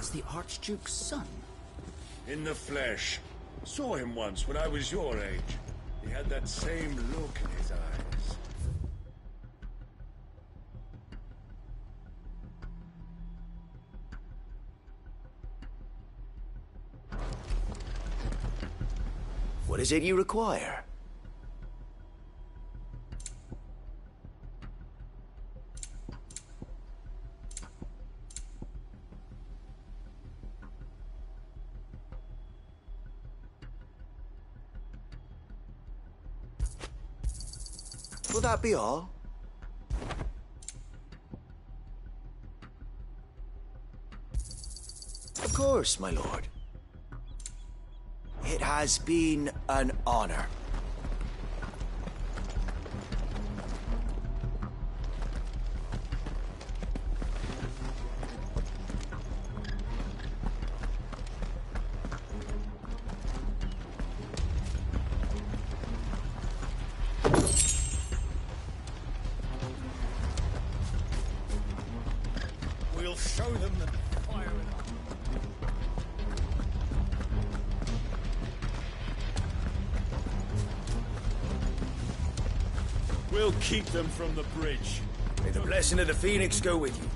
That's the Archduke's son. In the flesh. Saw him once when I was your age. He had that same look in his eyes. What is it you require? Will that be all? Of course, my lord. It has been an honor. We'll show them that fire is on. We'll keep them from the bridge. May the blessing of the Phoenix go with you.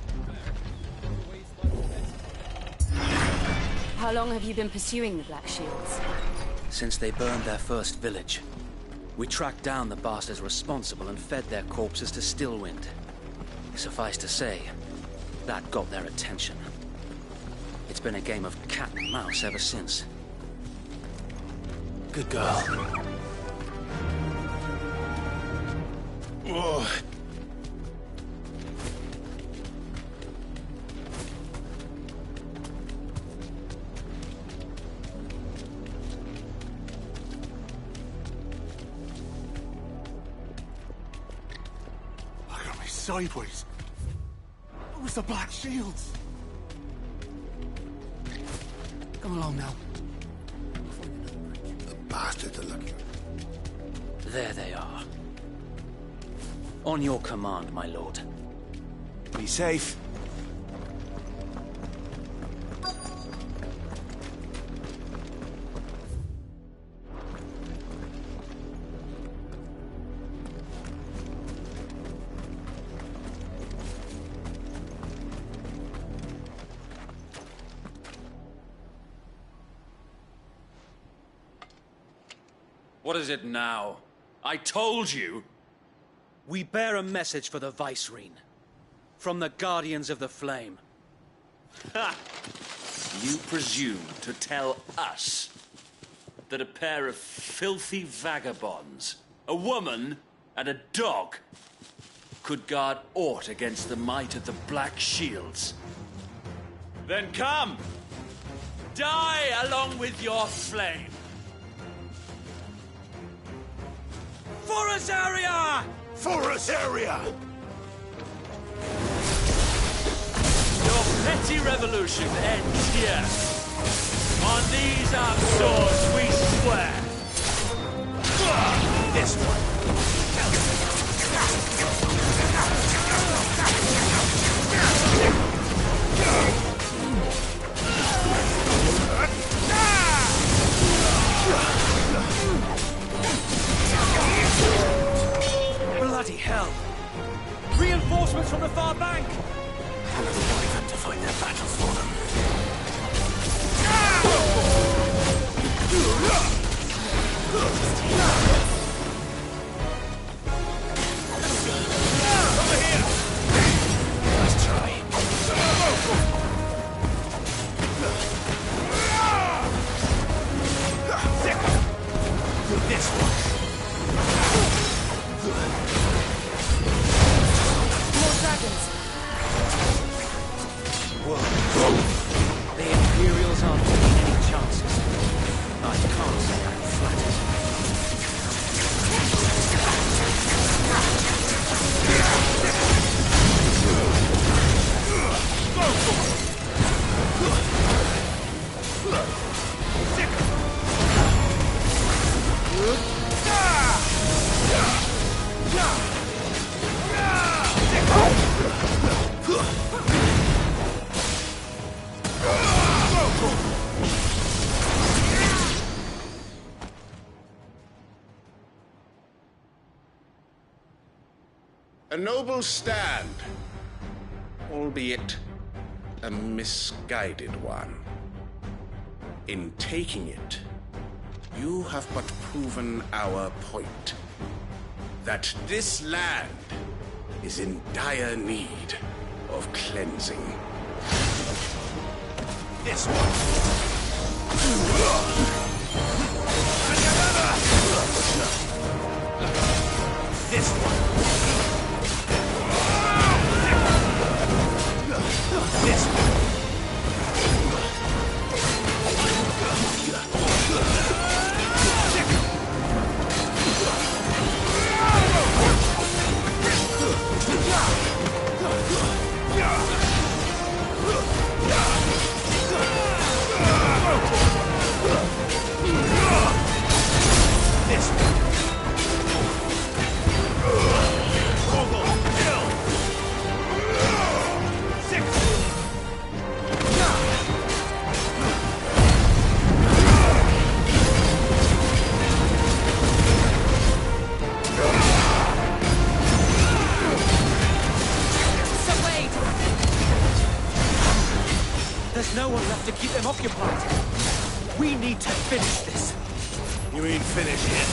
How long have you been pursuing the Black Shields? Since they burned their first village. We tracked down the bastards responsible and fed their corpses to Stillwind. Suffice to say, that got their attention. It's been a game of cat and mouse ever since. Good girl. Oh. Look at me sideways. It was the Black Shields. Come along now. The bastards are looking. There they are. On your command, my lord. Be safe. What is it now? I told you! We bear a message for the Vicereine. From the Guardians of the Flame. Ha! You presume to tell us that a pair of filthy vagabonds, a woman and a dog, could guard aught against the might of the Black Shields? Then come! Die along with your flame! For Azaria! For Azaria! Your petty revolution ends here. On these our swords we swear. This one. Bloody hell! Reinforcements from the far bank! I'll avoid them to fight their battles for them. Over here! Let's try. This one. More dragons! Whoa. A noble stand, albeit a misguided one. In taking it, you have but proven our point. That this land is in dire need of cleansing. This one. This one. This one. This one. There's no one left to keep them occupied. We need to finish this. You ain't finished yet.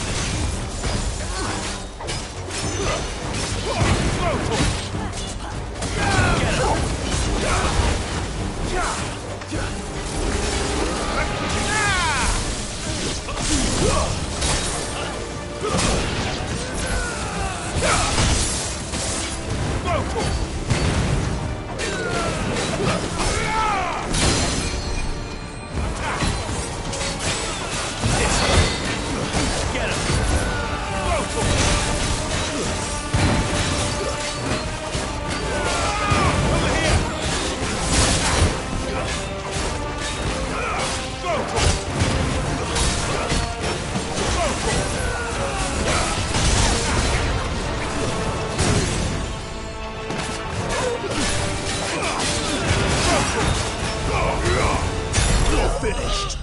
Finished.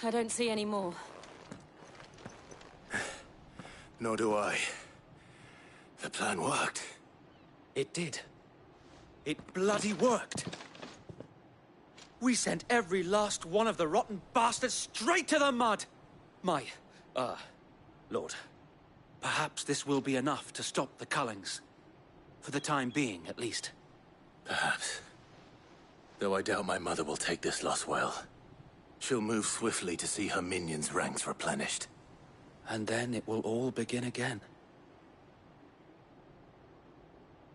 I don't see any more. Nor do I. The plan worked. It did. It bloody worked. We sent every last one of the rotten bastards straight to the mud! Lord, perhaps this will be enough to stop the Cullings. For the time being, at least. Perhaps. Though I doubt my mother will take this loss well. She'll move swiftly to see her minions' ranks replenished. And then it will all begin again.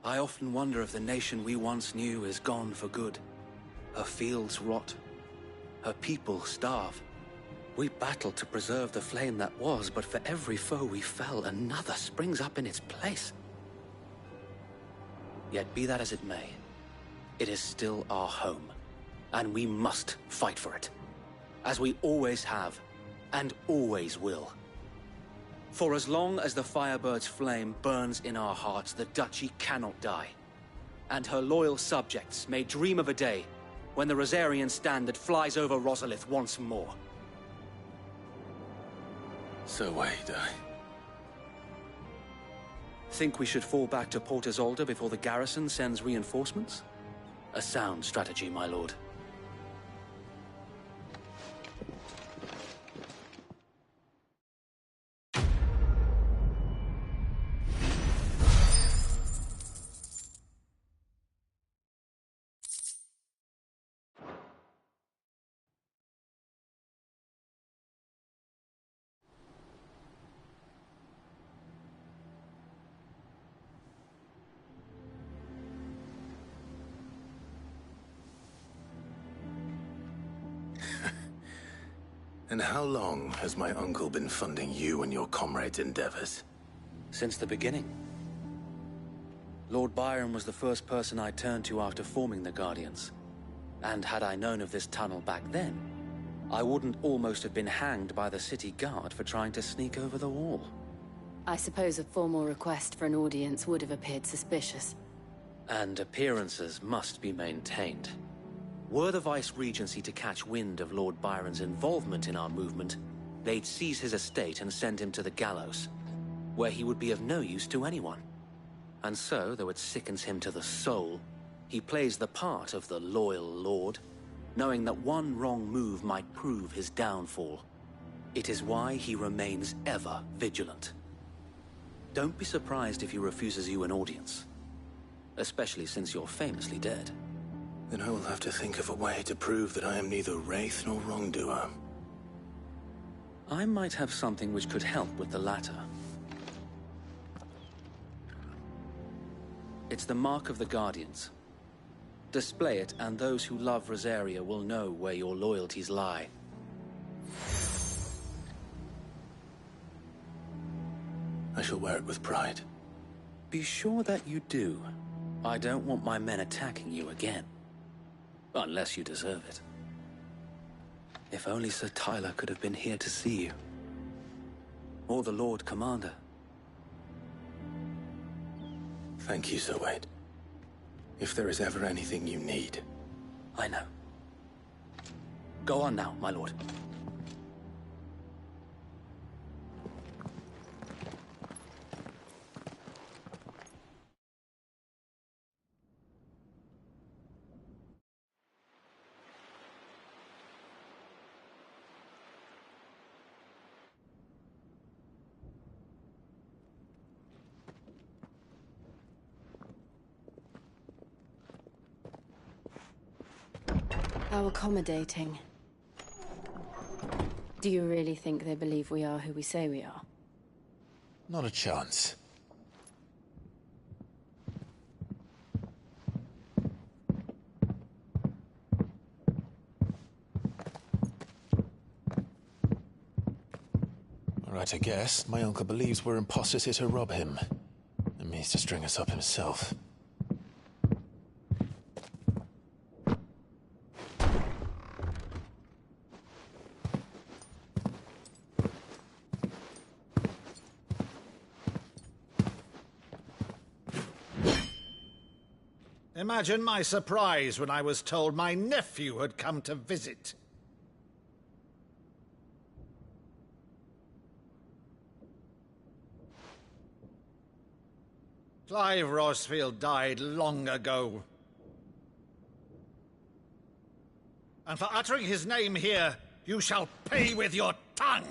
I often wonder if the nation we once knew is gone for good. Her fields rot. Her people starve. We battled to preserve the flame that was, but for every foe we fell, another springs up in its place. Yet be that as it may, it is still our home, and we must fight for it. As we always have, and always will. For as long as the Firebird's flame burns in our hearts, the Duchy cannot die. And her loyal subjects may dream of a day when the Rosarian standard flies over Rosalith once more. So wait, Think we should fall back to Port Isolde before the garrison sends reinforcements? A sound strategy, my lord. And how long has my uncle been funding you and your comrades' endeavors? Since the beginning. Lord Byron was the first person I turned to after forming the Guardians. And had I known of this tunnel back then, I wouldn't almost have been hanged by the city guard for trying to sneak over the wall. I suppose a formal request for an audience would have appeared suspicious. And appearances must be maintained. Were the Vice-Regency to catch wind of Lord Byron's involvement in our movement, they'd seize his estate and send him to the gallows, where he would be of no use to anyone. And so, though it sickens him to the soul, he plays the part of the loyal lord, knowing that one wrong move might prove his downfall. It is why he remains ever vigilant. Don't be surprised if he refuses you an audience, especially since you're famously dead. Then I will have to think of a way to prove that I am neither wraith nor wrongdoer. I might have something which could help with the latter. It's the Mark of the Guardians. Display it, and those who love Rosaria will know where your loyalties lie. I shall wear it with pride. Be sure that you do. I don't want my men attacking you again. Unless you deserve it. If only Sir Tyler could have been here to see you. Or the Lord Commander. Thank you, Sir Wade. If there is ever anything you need. I know. Go on now, my lord. How accommodating. Do you really think they believe we are who we say we are? Not a chance. Alright, I guess. My uncle believes we're imposters here to rob him. And means to string us up himself. Imagine my surprise when I was told my nephew had come to visit. Clive Rosfield died long ago. And for uttering his name here, you shall pay with your tongue!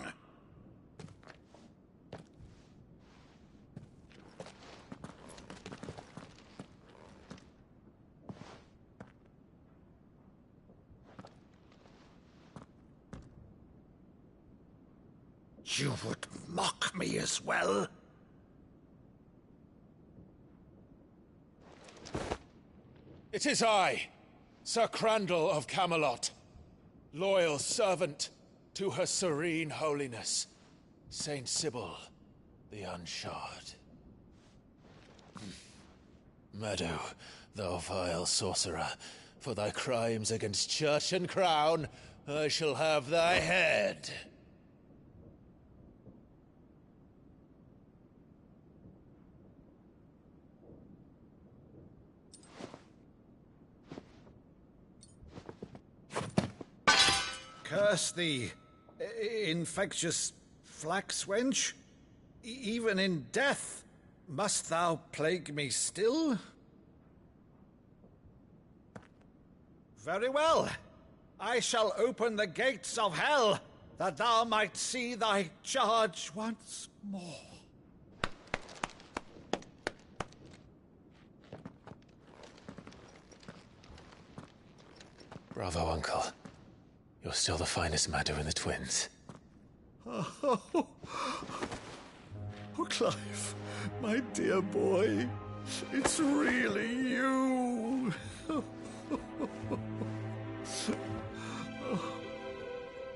You would mock me as well? It is I, Sir Crandall of Camelot, loyal servant to Her Serene Holiness, Saint Sybil the Unshod. Meadow, thou vile sorcerer, for thy crimes against church and crown, I shall have thy head. Curse thee, infectious flax wench. Even in death, must thou plague me still? Very well. I shall open the gates of hell, that thou might see thy charge once more. Bravo, Uncle. You're still the finest Meadow in the twins. Oh, Clive, my dear boy, it's really you.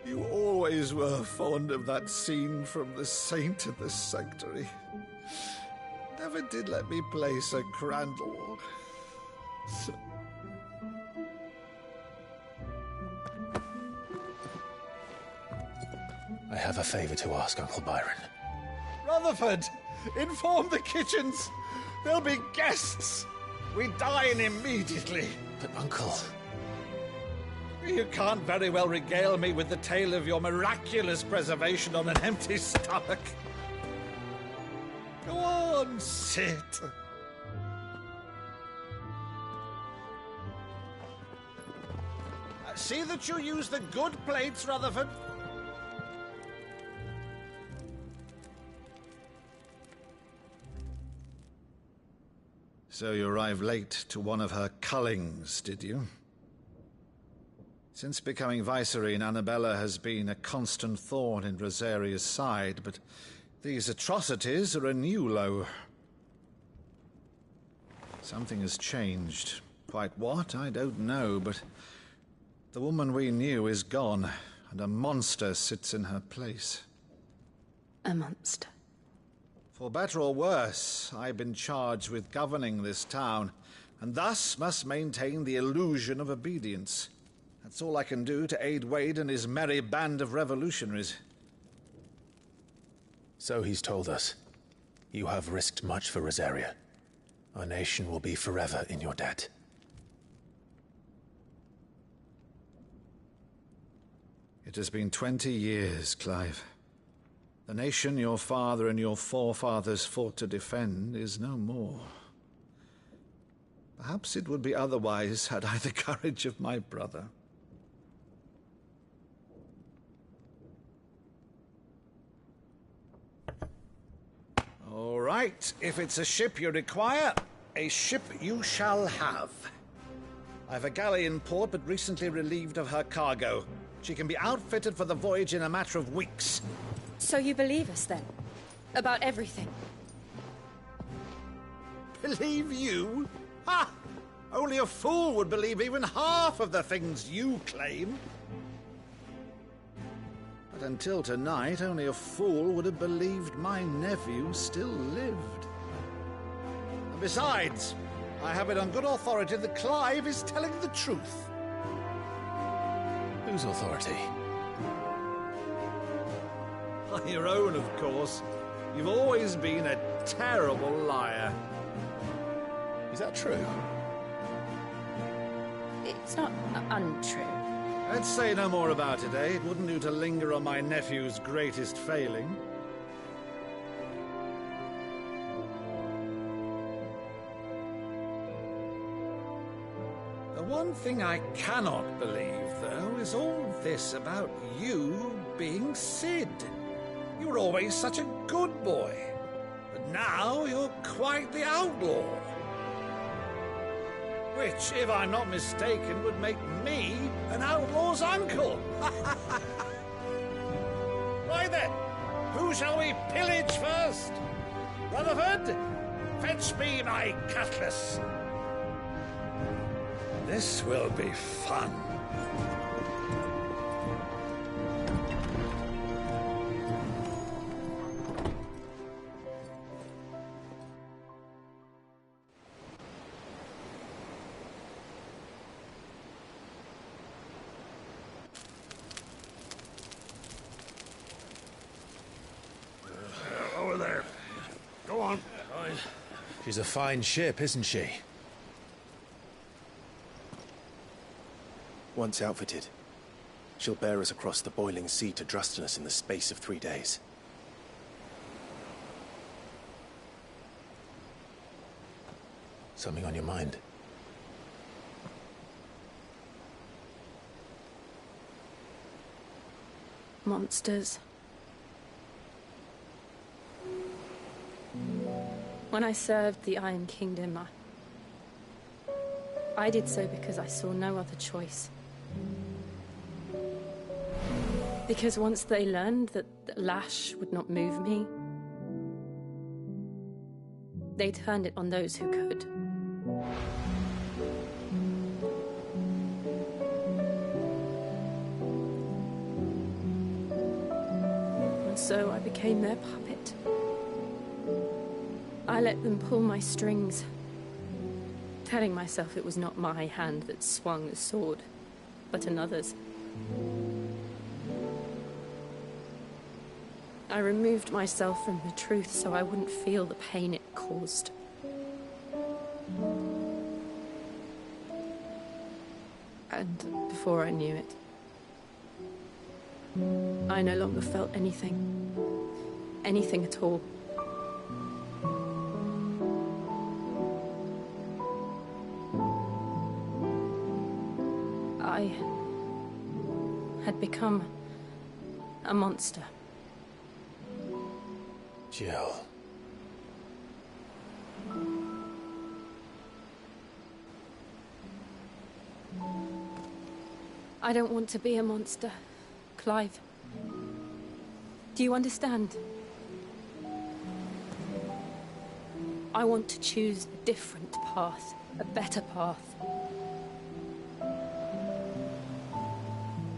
You always were fond of that scene from The Saint in the Sanctuary. Never did let me play Sir Crandall. I have a favor to ask, Uncle Byron. Rutherford! Inform the kitchens! There'll be guests! We dine immediately! But, Uncle... You can't very well regale me with the tale of your miraculous preservation on an empty stomach. Go on, sit. See that you use the good plates, Rutherford. So you arrived late to one of her cullings, did you? Since becoming Vicereine, Annabella has been a constant thorn in Rosaria's side, but these atrocities are a new low. Something has changed. Quite what, I don't know, but the woman we knew is gone, and a monster sits in her place. A monster. For better or worse, I've been charged with governing this town, and thus must maintain the illusion of obedience. That's all I can do to aid Wade and his merry band of revolutionaries. So he's told us. You have risked much for Rosaria. Our nation will be forever in your debt. It has been 20 years, Clive. The nation your father and your forefathers fought to defend is no more. Perhaps it would be otherwise had I the courage of my brother. All right, if it's a ship you require, a ship you shall have. I've a galley in port, but recently relieved of her cargo. She can be outfitted for the voyage in a matter of weeks. So you believe us, then? About everything? Believe you? Ha! Only a fool would believe even half of the things you claim. But until tonight, only a fool would have believed my nephew still lived. And besides, I have it on good authority that Clive is telling the truth. Whose authority? On your own, of course. You've always been a terrible liar. Is that true? It's not untrue. Let's say no more about it, eh? It wouldn't do to linger on my nephew's greatest failing. The one thing I cannot believe, though, is all this about you being Cid. You were always such a good boy, but now you're quite the outlaw. Which, if I'm not mistaken, would make me an outlaw's uncle. Right then, who shall we pillage first? Rutherford, fetch me my cutlass. This will be fun. Over there. Go on. She's a fine ship, isn't she? Once outfitted, she'll bear us across the boiling sea to Drustinus in the space of 3 days. Something on your mind? Monsters. When I served the Iron Kingdom, I did so because I saw no other choice. Because once they learned that Lash would not move me, they turned it on those who could. And so I became their puppet. I let them pull my strings, telling myself it was not my hand that swung the sword, but another's. I removed myself from the truth so I wouldn't feel the pain it caused. And before I knew it, I no longer felt anything. Anything at all. I had become a monster. Jill. I don't want to be a monster, Clive. Do you understand? I want to choose a different path, a better path.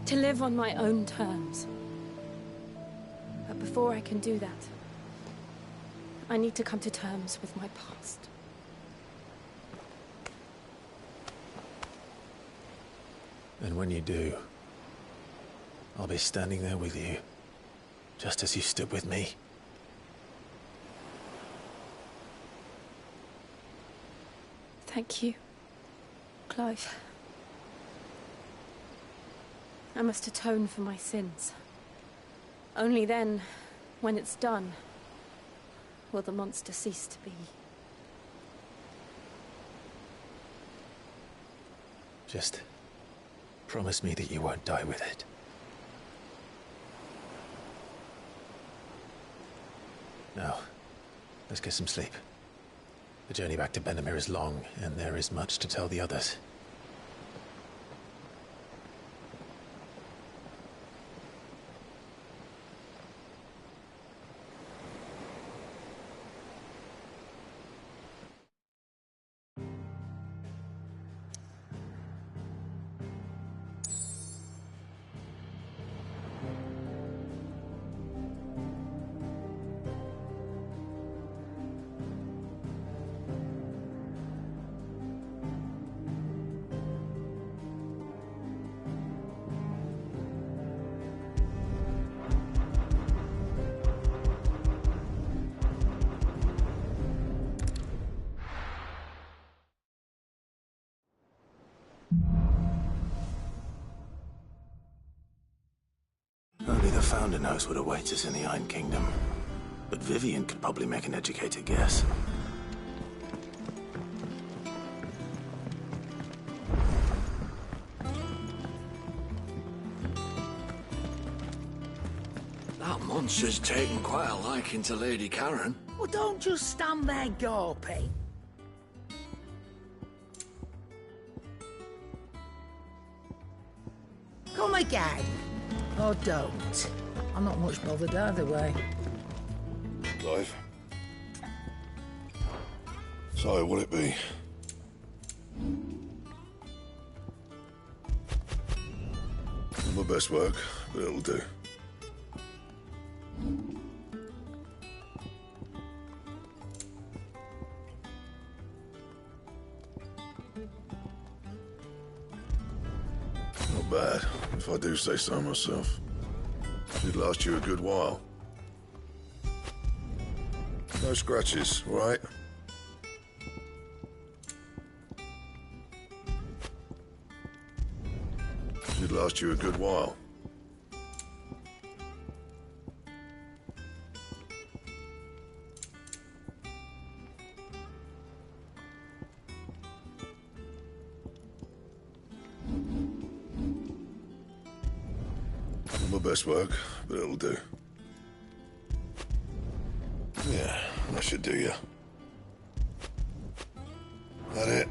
To live on my own terms. But before I can do that, I need to come to terms with my past. And when you do, I'll be standing there with you, just as you stood with me. Thank you, Clive. I must atone for my sins. Only then, when it's done, will the monster cease to be. Just promise me that you won't die with it. Now, let's get some sleep. The journey back to Benamir is long, and there is much to tell the others. Only the Founder knows what awaits us in the Iron Kingdom. But Vivian could probably make an educated guess. That monster's taken quite a liking to Lady Karen. Well, don't just stand there gawping. Come again. Or don't. I'm not much bothered either way. Clive? So, what'll it be? Not my best work, but it'll do. Not bad, if I do say so myself. It'd last you a good while. No scratches, all right? Should last you a good while. Not my best work, but it'll do. Yeah, that should do you. That it?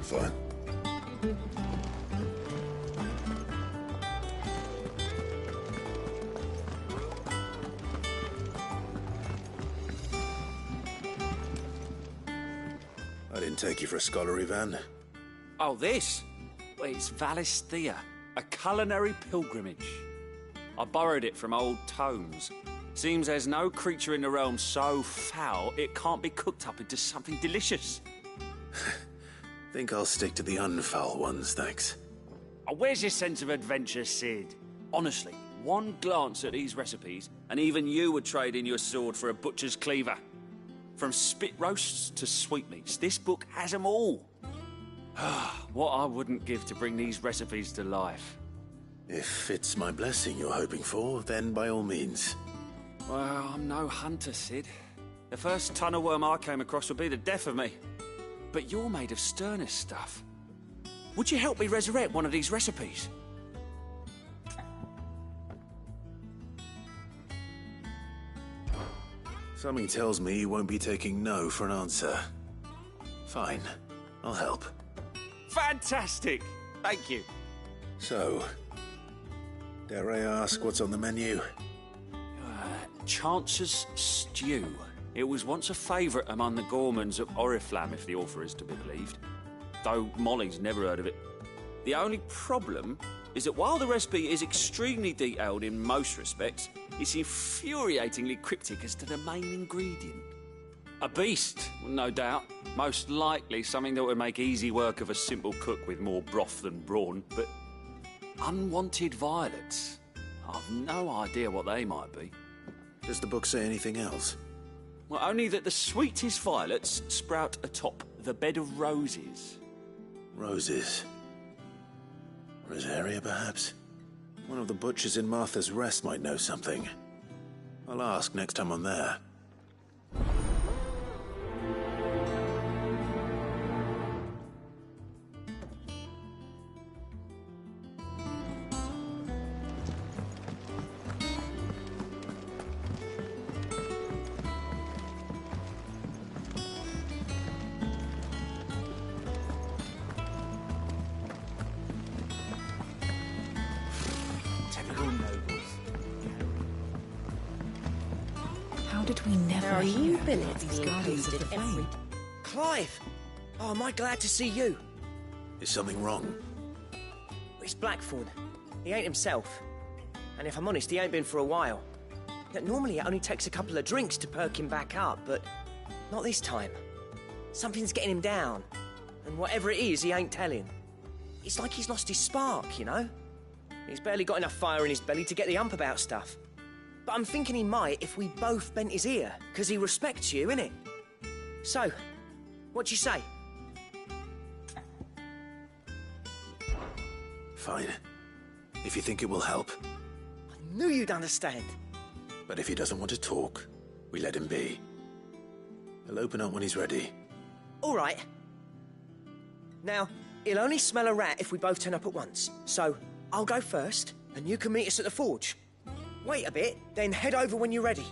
Fine. I didn't take you for a scholarly van. Oh, this? Well, it's Valisthea, a culinary pilgrimage. I borrowed it from old tomes. Seems there's no creature in the realm so foul it can't be cooked up into something delicious. Think I'll stick to the unfoul ones, thanks. Oh, where's your sense of adventure, Sid? Honestly, one glance at these recipes, and even you would trade in your sword for a butcher's cleaver. From spit roasts to sweetmeats, this book has them all. What I wouldn't give to bring these recipes to life. If it's my blessing you're hoping for, then by all means. Well, I'm no hunter, Cid. The first ton of worm I came across would be the death of me. But you're made of sterner stuff. Would you help me resurrect one of these recipes? Something tells me you won't be taking no for an answer. Fine, I'll help. Fantastic! Thank you. So, dare I ask what's on the menu? Chance's Stew. It was once a favourite among the gourmands of Oriflamme, if the author is to be believed. Though Molly's never heard of it. The only problem is that while the recipe is extremely detailed in most respects, it's infuriatingly cryptic as to the main ingredient. A beast, no doubt. Most likely something that would make easy work of a simple cook with more broth than brawn, but unwanted violets. I've no idea what they might be. Does the book say anything else? Well, only that the sweetest violets sprout atop the bed of roses. Roses. Rosaria, perhaps? One of the butchers in Martha's Rest might know something. I'll ask next time I'm there. Are you billets these guardians of the flame? Clive! Oh, am I glad to see you? Is something wrong? It's Blackthorn. He ain't himself. And if I'm honest, he ain't been for a while. Yet normally it only takes a couple of drinks to perk him back up, but not this time. Something's getting him down. And whatever it is, he ain't telling. It's like he's lost his spark, you know? He's barely got enough fire in his belly to get the ump about stuff. But I'm thinking he might if we both bent his ear, because he respects you, innit? So, what you say? Fine. If you think it will help. I knew you'd understand. But if he doesn't want to talk, we let him be. He'll open up when he's ready. All right. Now, he'll only smell a rat if we both turn up at once. So, I'll go first, and you can meet us at the forge. Wait a bit, then head over when you're ready.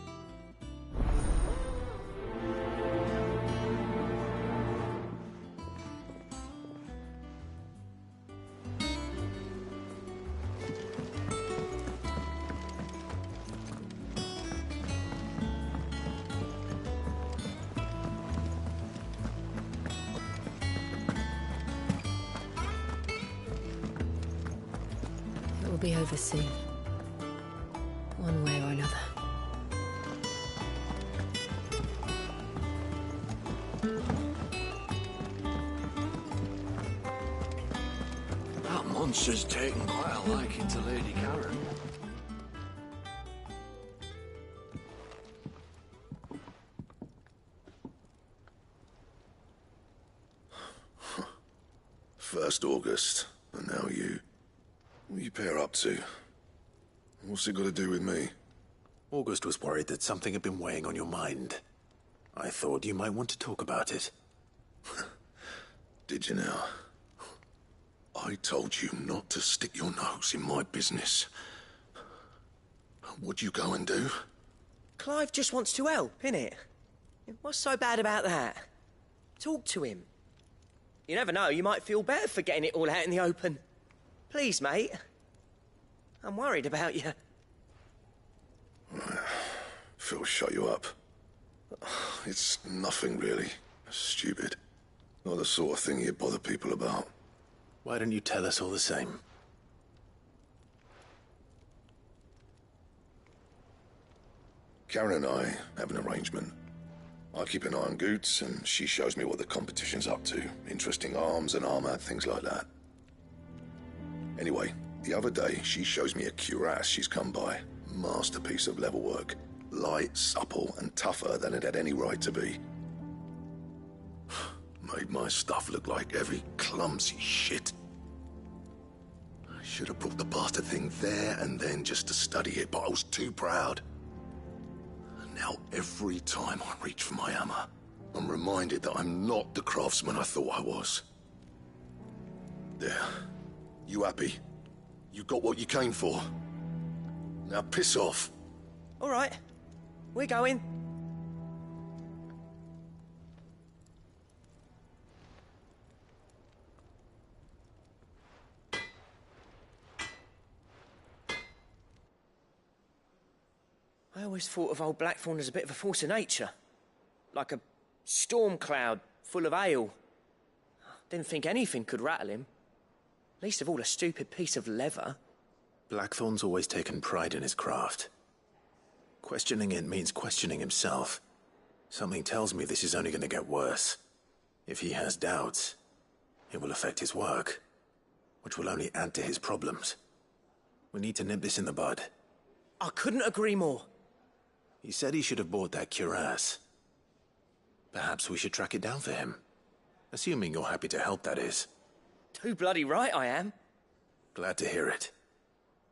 It will be over soon. One way or another. That monster's taken quite a liking to Lady Karen. First August, and now you. What are you pair up to? What's it got to do with me? August was worried that something had been weighing on your mind. I thought you might want to talk about it. Did you now? I told you not to stick your nose in my business. What'd you go and do? Clive just wants to help, innit? What's so bad about that? Talk to him. You never know, you might feel better for getting it all out in the open. Please, mate. I'm worried about you. Phil shut you up. It's nothing, really. Stupid. Not the sort of thing you bother people about. Why don't you tell us all the same? Karen and I have an arrangement. I keep an eye on Goots, and she shows me what the competition's up to. Interesting arms and armor, things like that. Anyway, the other day, she shows me a cuirass she's come by. Masterpiece of level work. Light, supple, and tougher than it had any right to be. Made my stuff look like every clumsy shit. I should have brought the bastard thing there and then just to study it, but I was too proud. And now every time I reach for my hammer, I'm reminded that I'm not the craftsman I thought I was. There. You happy? You got what you came for. Now piss off. All right. We're going. I always thought of old Blackthorn as a bit of a force of nature. Like a storm cloud full of ale. Didn't think anything could rattle him. Least of all a stupid piece of leather. Blackthorn's always taken pride in his craft. Questioning it means questioning himself. Something tells me this is only going to get worse. If he has doubts, it will affect his work, which will only add to his problems. We need to nip this in the bud. I couldn't agree more. He said he should have bought that cuirass. Perhaps we should track it down for him. Assuming you're happy to help, that is. Too bloody right I am. Glad to hear it.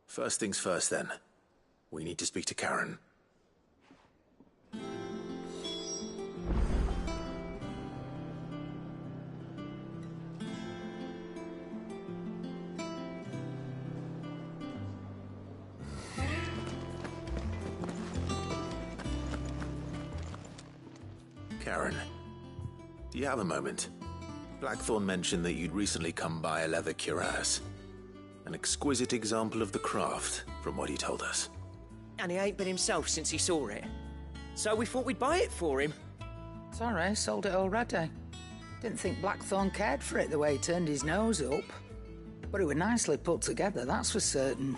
First things first, then. We need to speak to Karen. Karen, do you have a moment? Blackthorn mentioned that you'd recently come by a leather cuirass. An exquisite example of the craft, from what he told us. And he ain't been himself since he saw it. So we thought we'd buy it for him. Sorry, sold it already. Didn't think Blackthorn cared for it the way he turned his nose up. But it was nicely put together, that's for certain.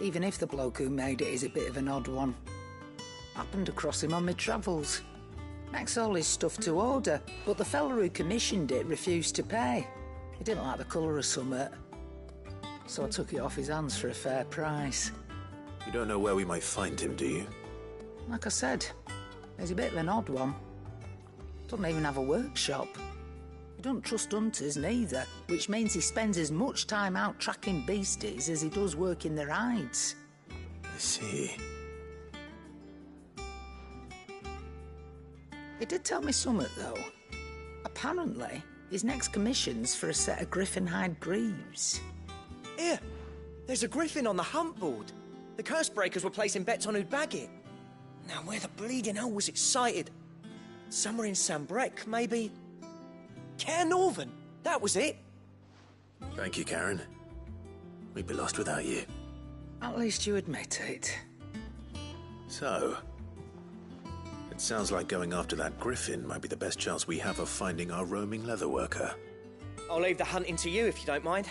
Even if the bloke who made it is a bit of an odd one. Happened across him on my travels. Makes all his stuff to order, but the fella who commissioned it refused to pay. He didn't like the colour of summit. So I took it off his hands for a fair price. You don't know where we might find him, do you? Like I said, he's a bit of an odd one. Doesn't even have a workshop. He doesn't trust hunters neither, which means he spends as much time out tracking beasties as he does working their hides. I see. He did tell me something, though. Apparently, his next commission's for a set of griffin hide greaves. Here, there's a griffin on the hunt board. The curse breakers were placing bets on who'd bag it. Now, where the bleeding hell was it sighted? Somewhere in Sambrec, maybe? Caer Northern, that was it. Thank you, Karen. We'd be lost without you. At least you admit it. So, it sounds like going after that griffin might be the best chance we have of finding our roaming leatherworker. I'll leave the hunting to you if you don't mind.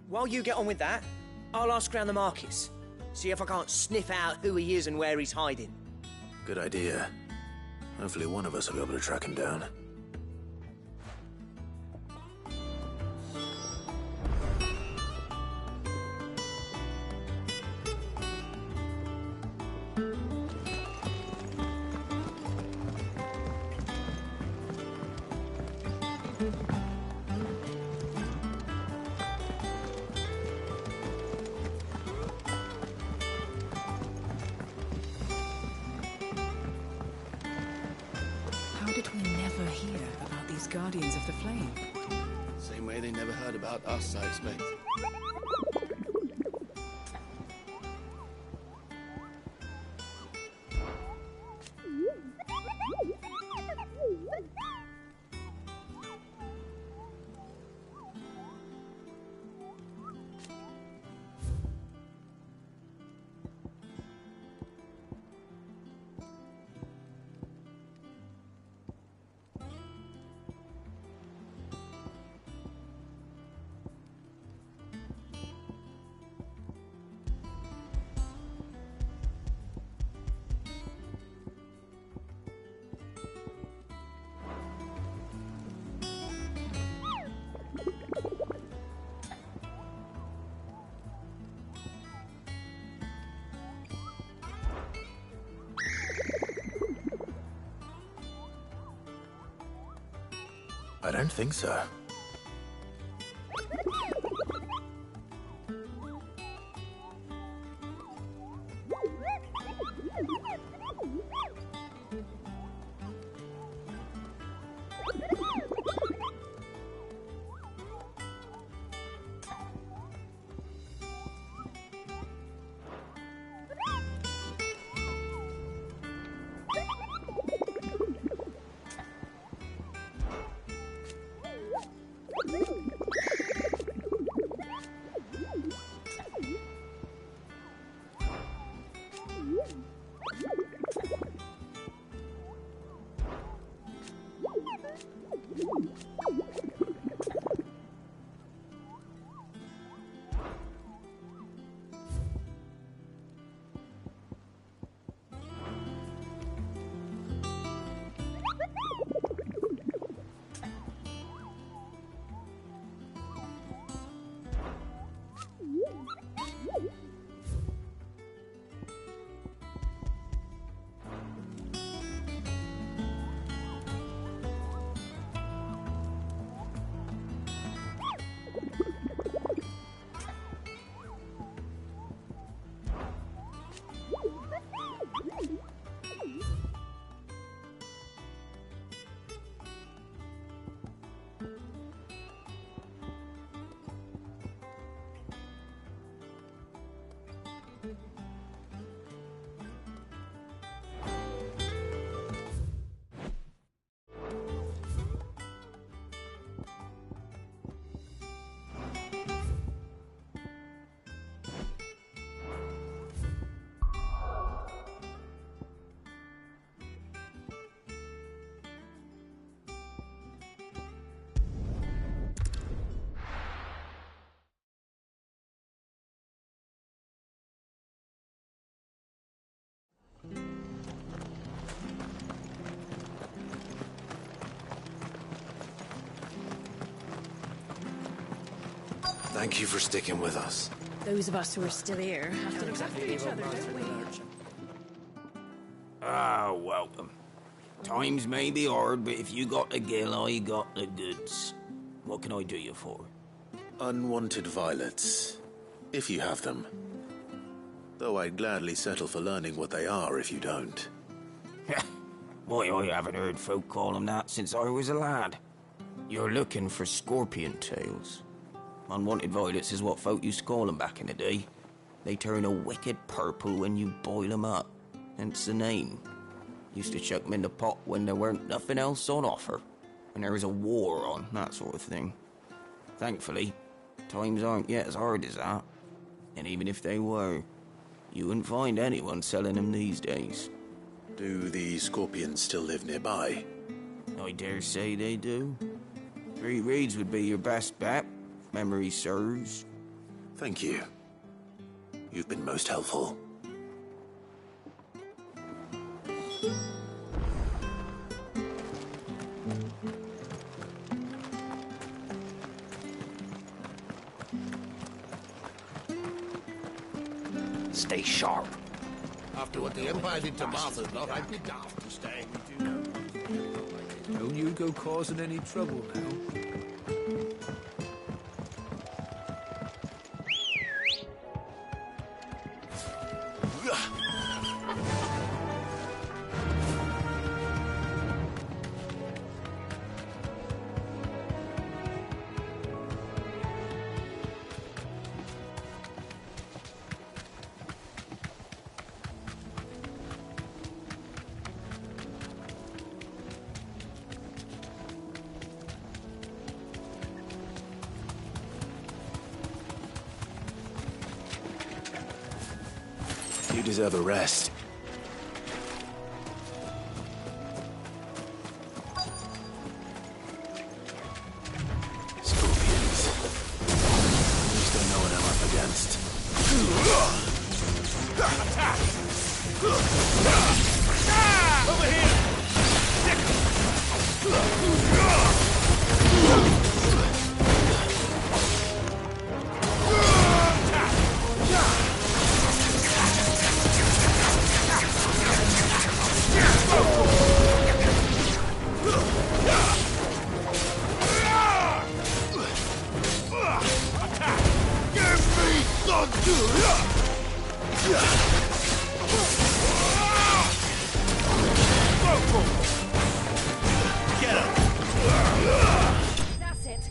While you get on with that, I'll ask around the markets. See if I can't sniff out who he is and where he's hiding. Good idea. Hopefully one of us will be able to track him down. How did we never hear about these Guardians of the Flame? Same way they never heard about us, I expect. I don't think so. Thank you for sticking with us. Those of us who are still here have to look after each other, don't we? Ah, welcome. Times may be hard, but if you got the gill, I got the goods. What can I do you for? Unwanted violets, if you have them. Though I'd gladly settle for learning what they are if you don't. Why, I haven't heard folk call them that since I was a lad. You're looking for scorpion tails. Unwanted violets is what folk used to call them back in the day. They turn a wicked purple when you boil them up. Hence the name. Used to chuck them in the pot when there weren't nothing else on offer. When there was a war on, that sort of thing. Thankfully, times aren't yet as hard as that. And even if they were, you wouldn't find anyone selling them these days. Do the scorpions still live nearby? I dare say they do. 3 Reeds would be your best bet, if memory serves. Thank you. You've been most helpful. Stay sharp. After what the Empire did to Martha's lot, I'd be daft to stay. Don't you go causing any trouble now. You deserve a rest. Scorpions. At least I know what I'm up against. Over here! Get him! That's it.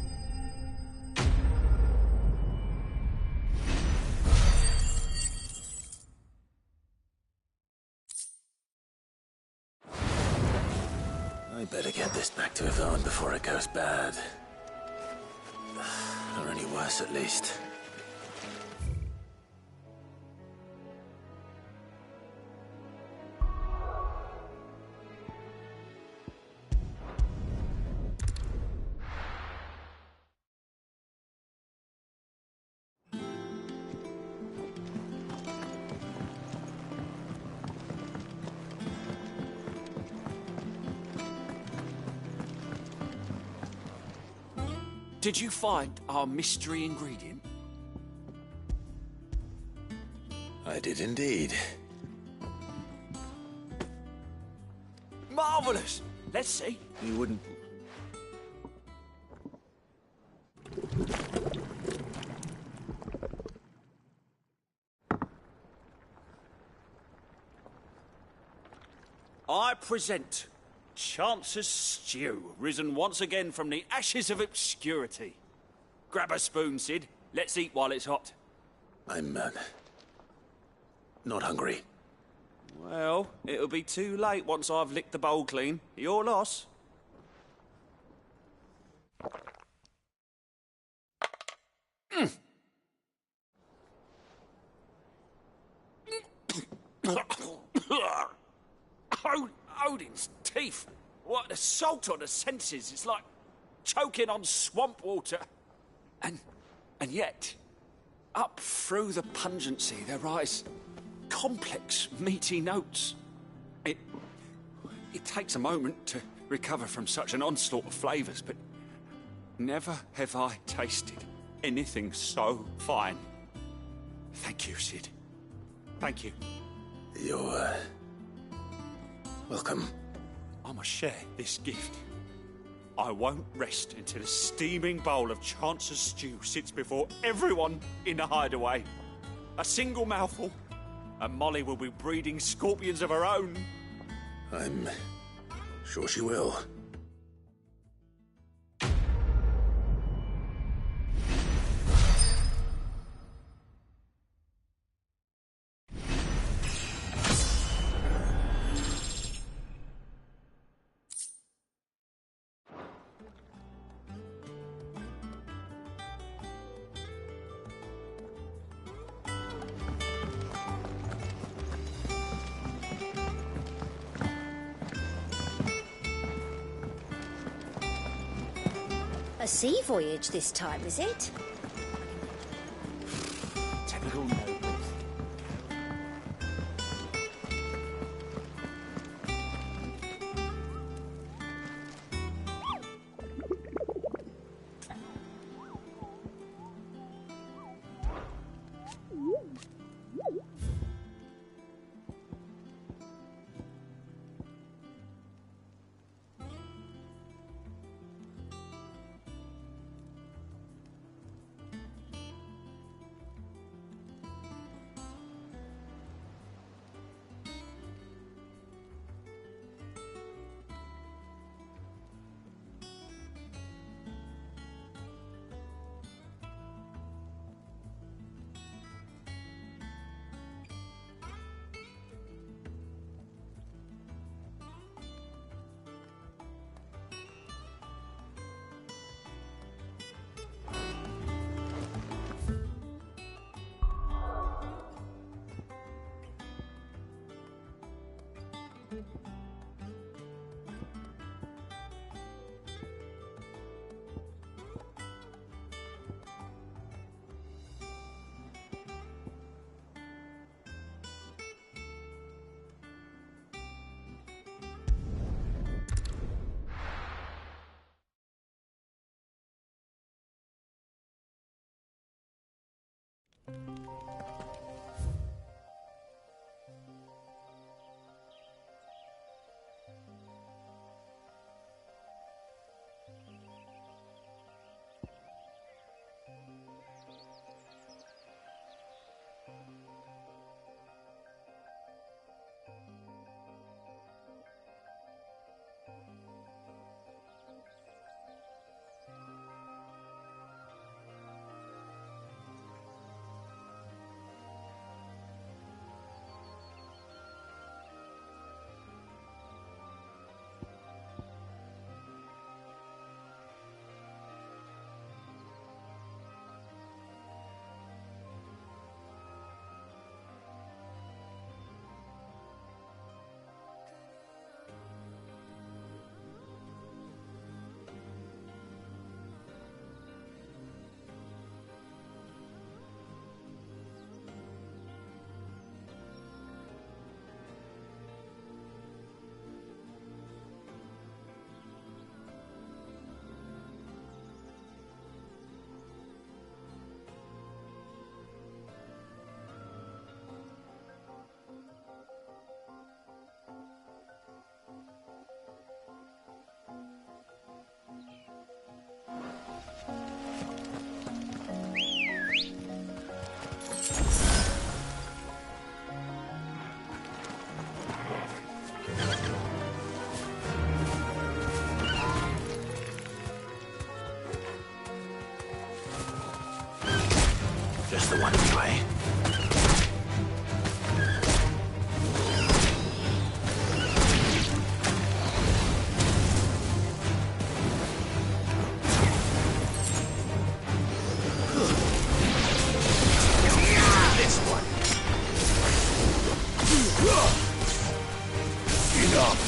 I better get this back to Yvonne before it goes bad. Or any worse, at least. Did you find our mystery ingredient? I did indeed. Marvellous! Let's see. You wouldn't... I present Chance's Stew, risen once again from the ashes of obscurity. Grab a spoon, Sid. Let's eat while it's hot. I'm, not hungry. Well, it'll be too late once I've licked the bowl clean. Your loss. Odin's teeth. What assault on the senses. It's like choking on swamp water. And yet, up through the pungency, there rise complex, meaty notes. It takes a moment to recover from such an onslaught of flavours, but never have I tasted anything so fine. Thank you, Sid. Thank you. You're, welcome. I must share this gift. I won't rest until a steaming bowl of Chance's Stew sits before everyone in the hideaway. A single mouthful, and Molly will be breeding scorpions of her own. I'm sure she will. A sea voyage this time, is it? Typical nobles. just the one anyway. This one. Enough.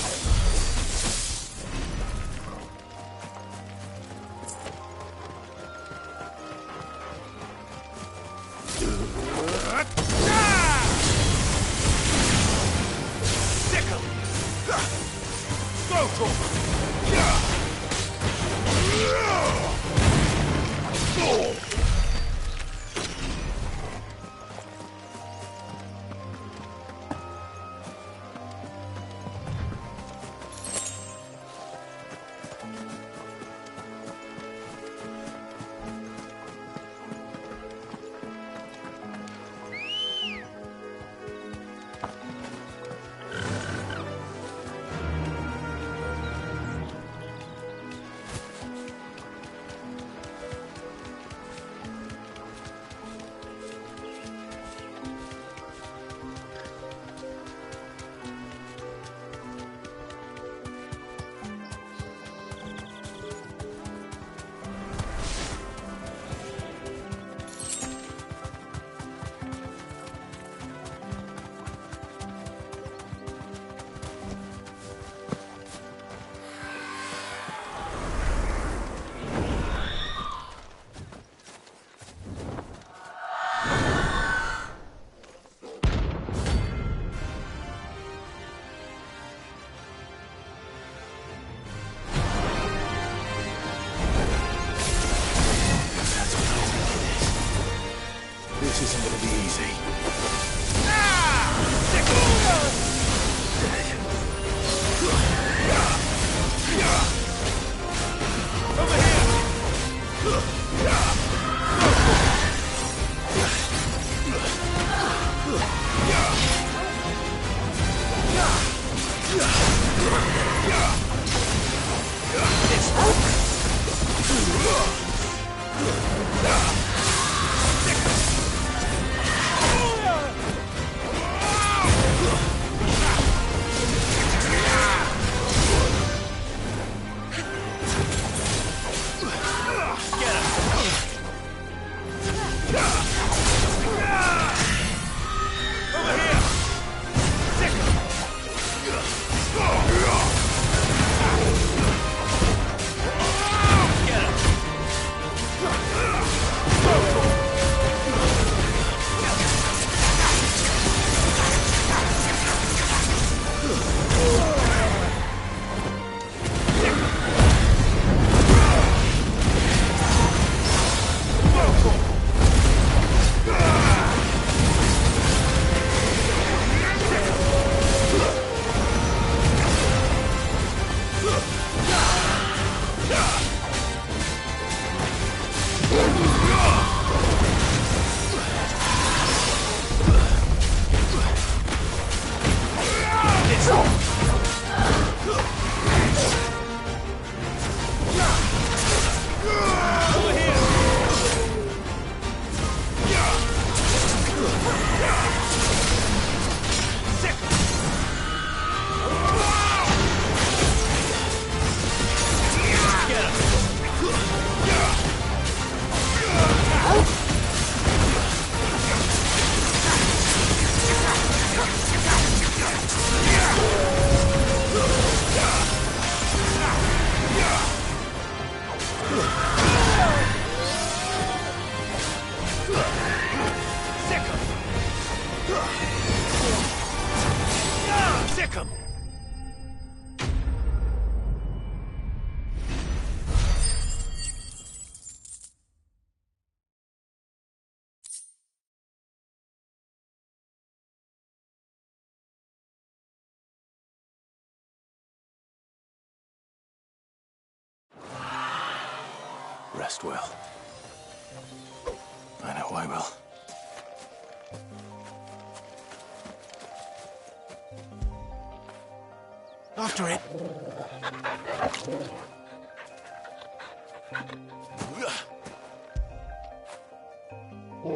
This isn't gonna be easy. Rest well. I know I will. After it. Come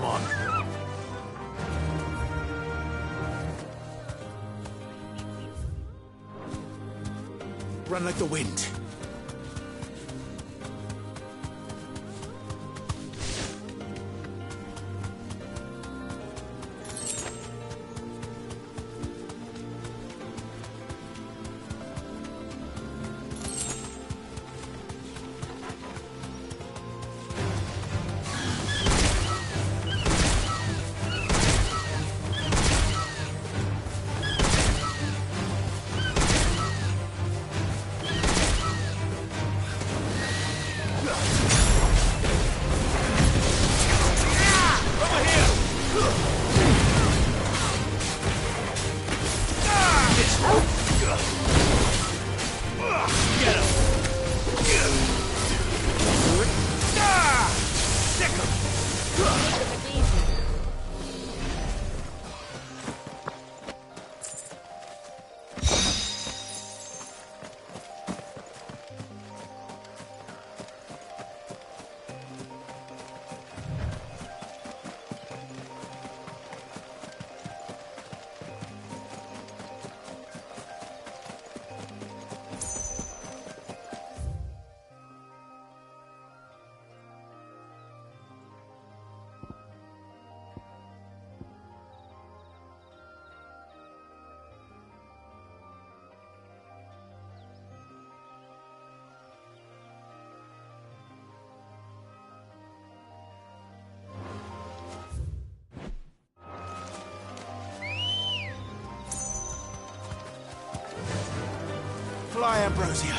on. Run like the wind. Fly, Ambrosia.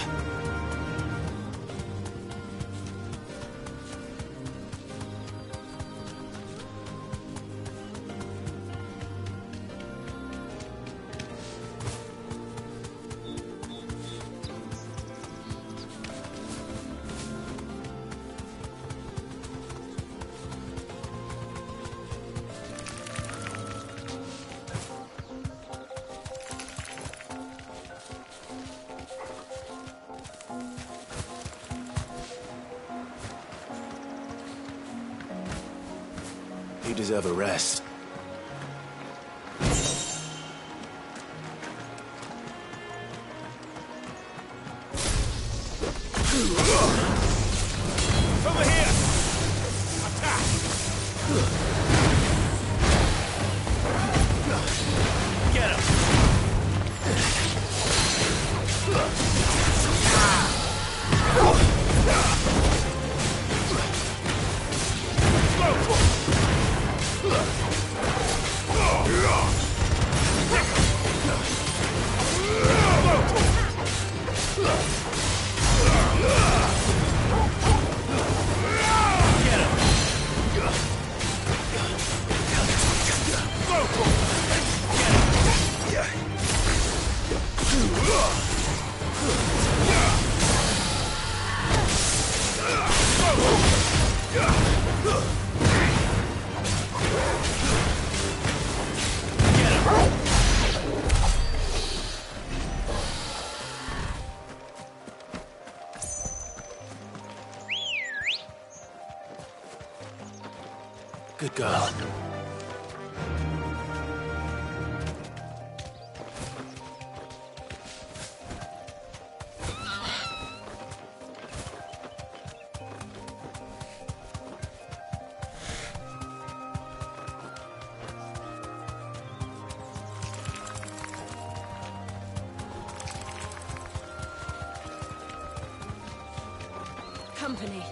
You deserve a rest. Over here! Attack! Get him! Good girl. Company.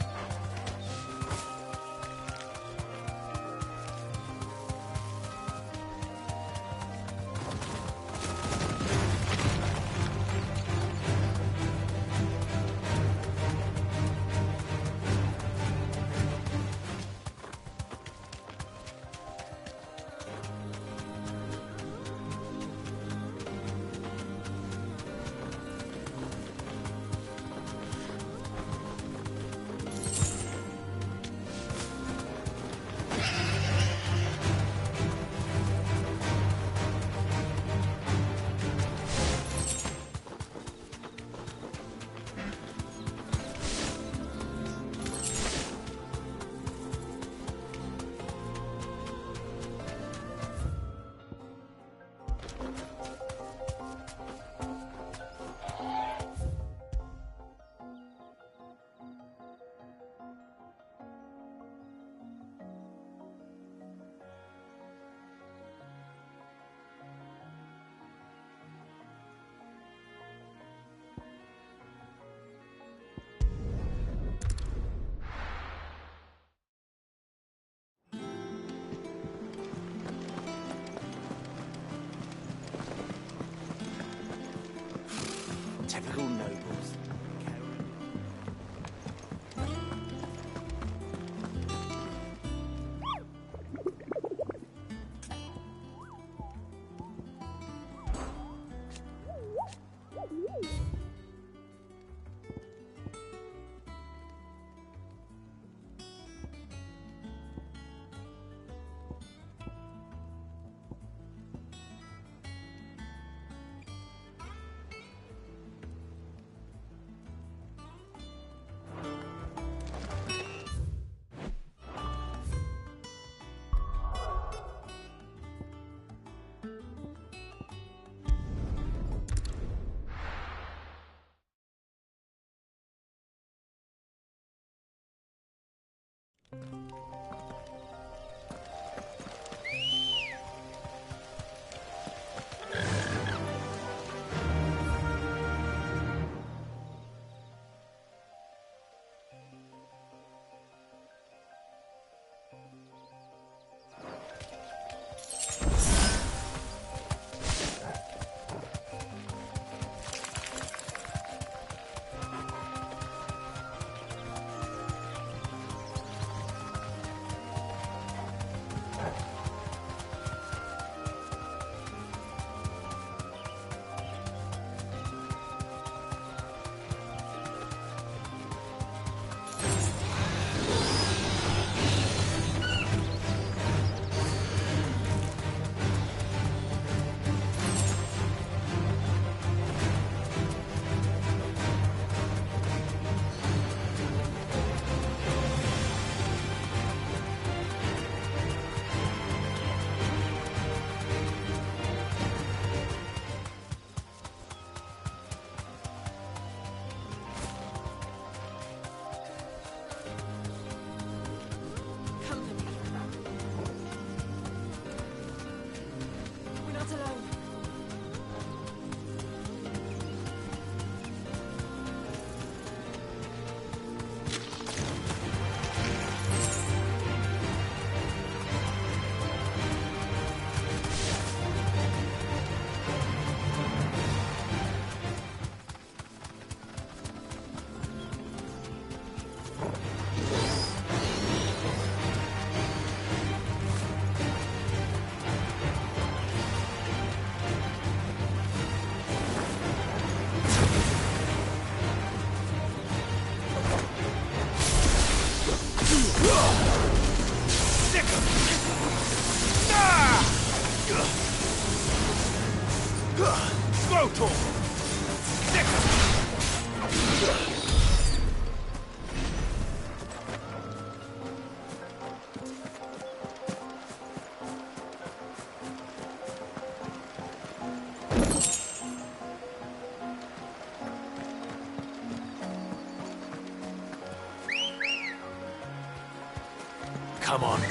Come on.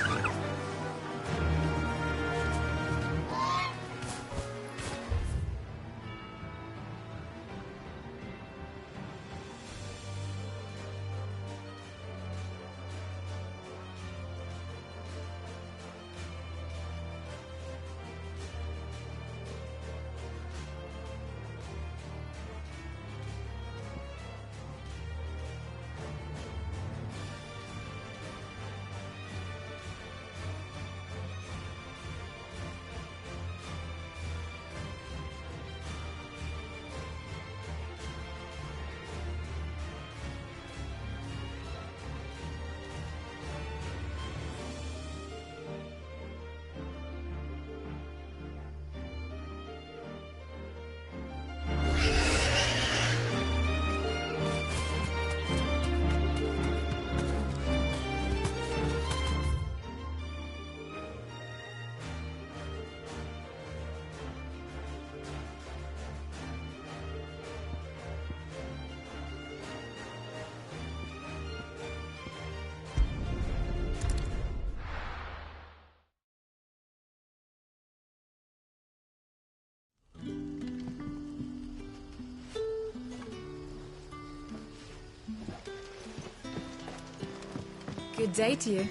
Good day to you.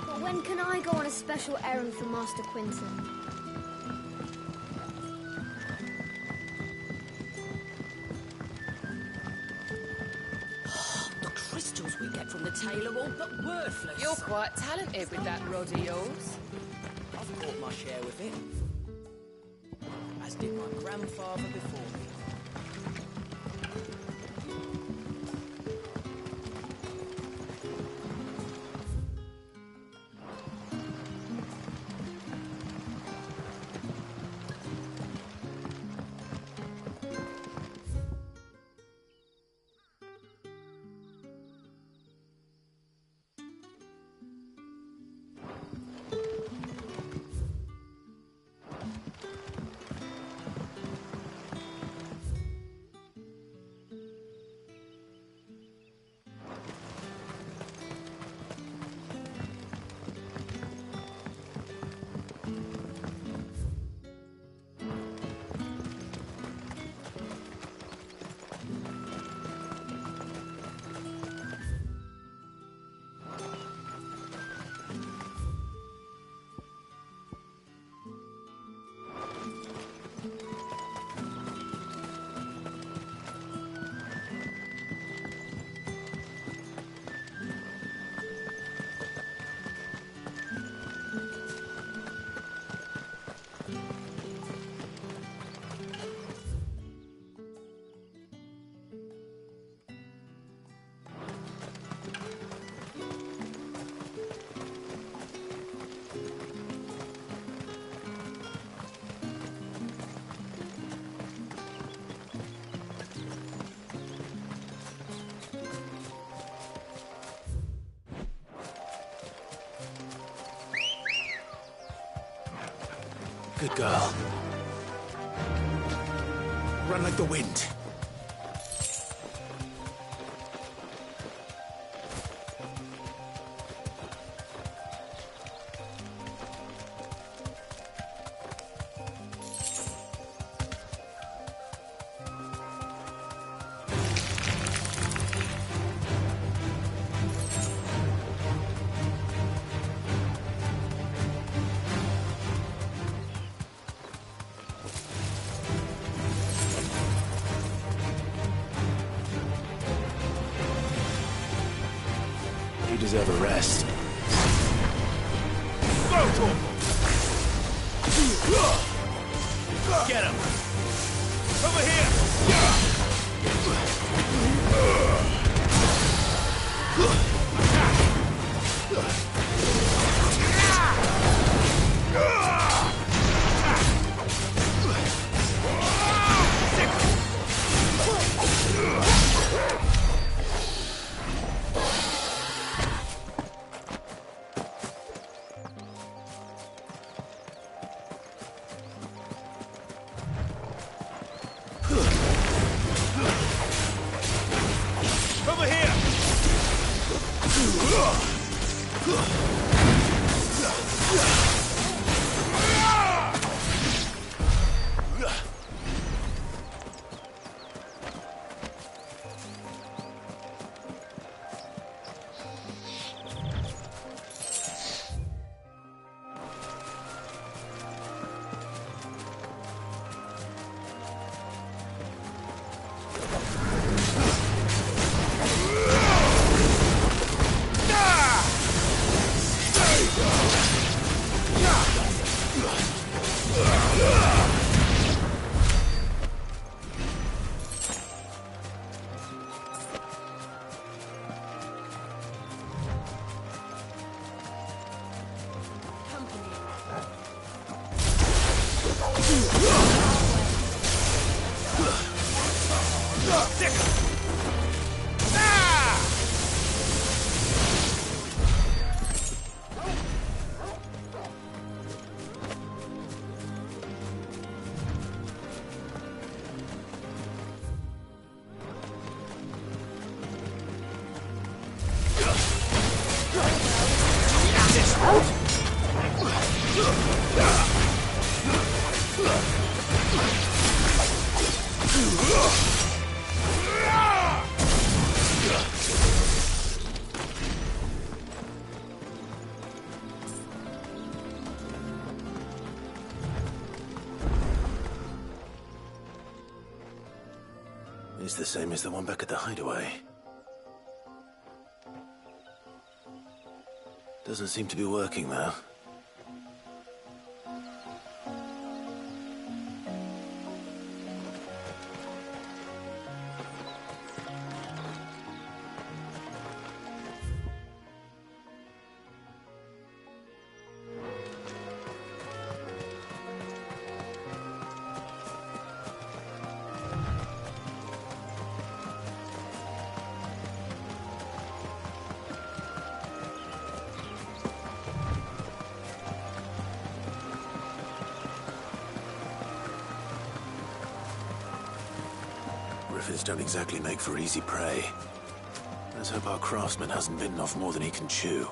But when can I go on a special errand for Master Quinton? We get from the tailor all but worthless. You're quite talented with that rod of yours. I've caught my share with it. As did my grandfather before me. Good girl. Run like the wind. You deserve a rest. Get him! Over here! It's the same as the one back at the hideaway. Doesn't seem to be working, though. Griffins don't exactly make for easy prey. Let's hope our craftsman hasn't bitten off more than he can chew.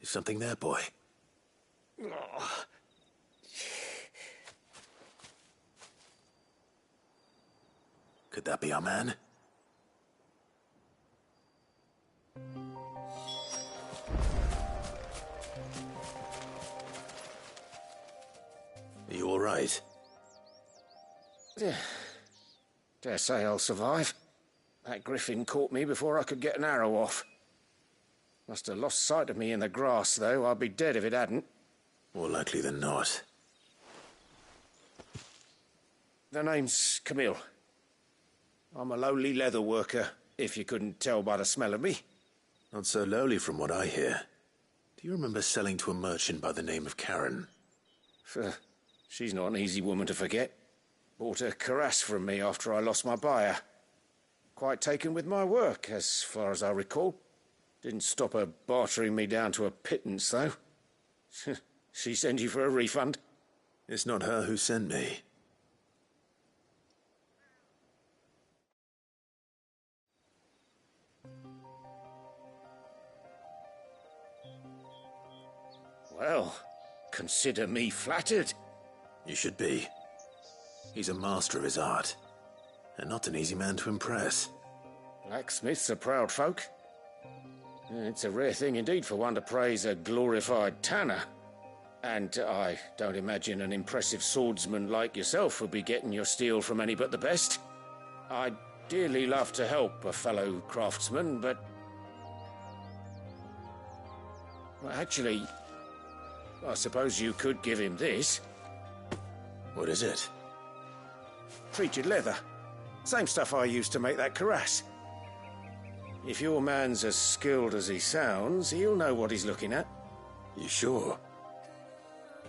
Is something there, boy? Could that be our man? Are you all right? Dare say I'll survive. That griffin caught me before I could get an arrow off. Must have lost sight of me in the grass, though. I'd be dead if it hadn't. More likely than not. The name's Camille. I'm a lowly leather worker, if you couldn't tell by the smell of me. Not so lowly from what I hear. Do you remember selling to a merchant by the name of Karen? She's not an easy woman to forget. Bought a cuirass from me after I lost my buyer. Quite taken with my work, as far as I recall. Didn't stop her bartering me down to a pittance, though. She sent you for a refund? It's not her who sent me. Well, consider me flattered. You should be. He's a master of his art, and not an easy man to impress. Blacksmiths are proud folk. It's a rare thing indeed for one to praise a glorified tanner. And I don't imagine an impressive swordsman like yourself would be getting your steel from any but the best. I'd dearly love to help a fellow craftsman, but... well, actually, I suppose you could give him this. What is it? Treated leather. Same stuff I used to make that cuirass. If your man's as skilled as he sounds, he'll know what he's looking at. You sure?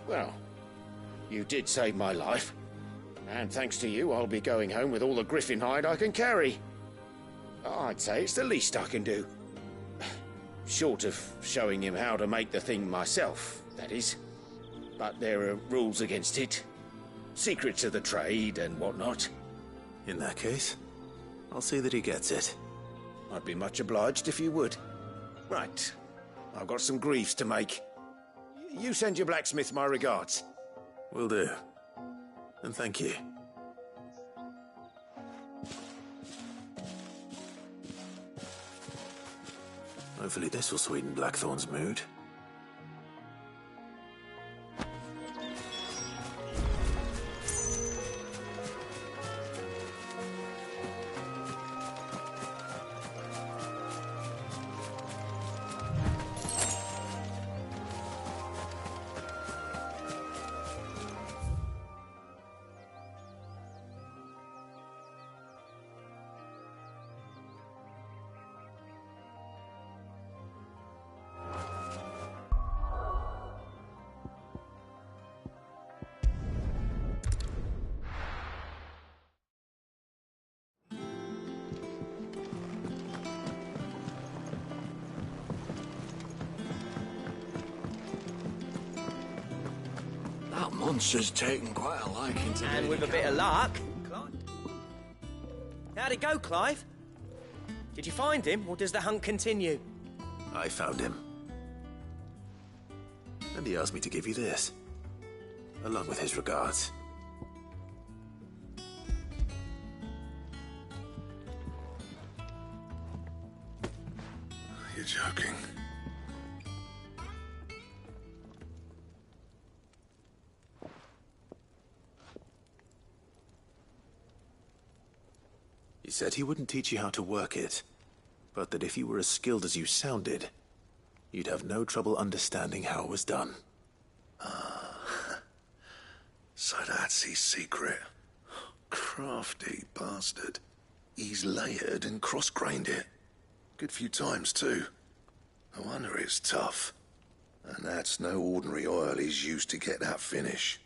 Well, you did save my life. And thanks to you, I'll be going home with all the griffin hide I can carry. I'd say it's the least I can do. Short of showing him how to make the thing myself, that is. But there are rules against it. Secrets of the trade and whatnot. In that case, I'll see that he gets it. I'd be much obliged if you would. Right. I've got some greaves to make. You send your blacksmith my regards. Will do. And thank you. Hopefully this will sweeten Blackthorn's mood. That monster's taken quite a liking to me. And with a bit of luck... How'd it go, Clive? Did you find him, or does the hunt continue? I found him. And he asked me to give you this, along with his regards. You're joking. He said he wouldn't teach you how to work it, but that if you were as skilled as you sounded, you'd have no trouble understanding how it was done. So that's his secret. Crafty bastard. He's layered and cross-grained it. Good few times, too. No wonder it's tough. And that's no ordinary oil he's used to get that finish.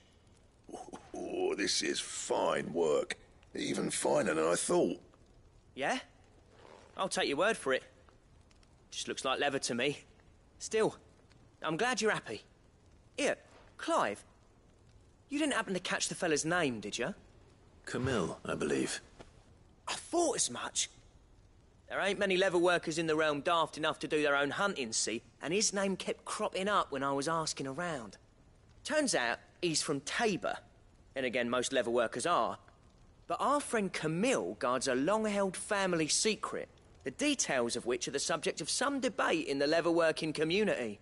Oh, this is fine work. Even finer than I thought. Yeah? I'll take your word for it. Just looks like leather to me. Still, I'm glad you're happy. Here, Clive, You didn't happen to catch the fella's name, did you? Camille, I believe. I thought as much. There ain't many leather workers in the realm daft enough to do their own hunting, see? And his name kept cropping up when I was asking around. Turns out he's from Tabor. And again, most leather workers are. But our friend Camille guards a long-held family secret, the details of which are the subject of some debate in the leather-working community.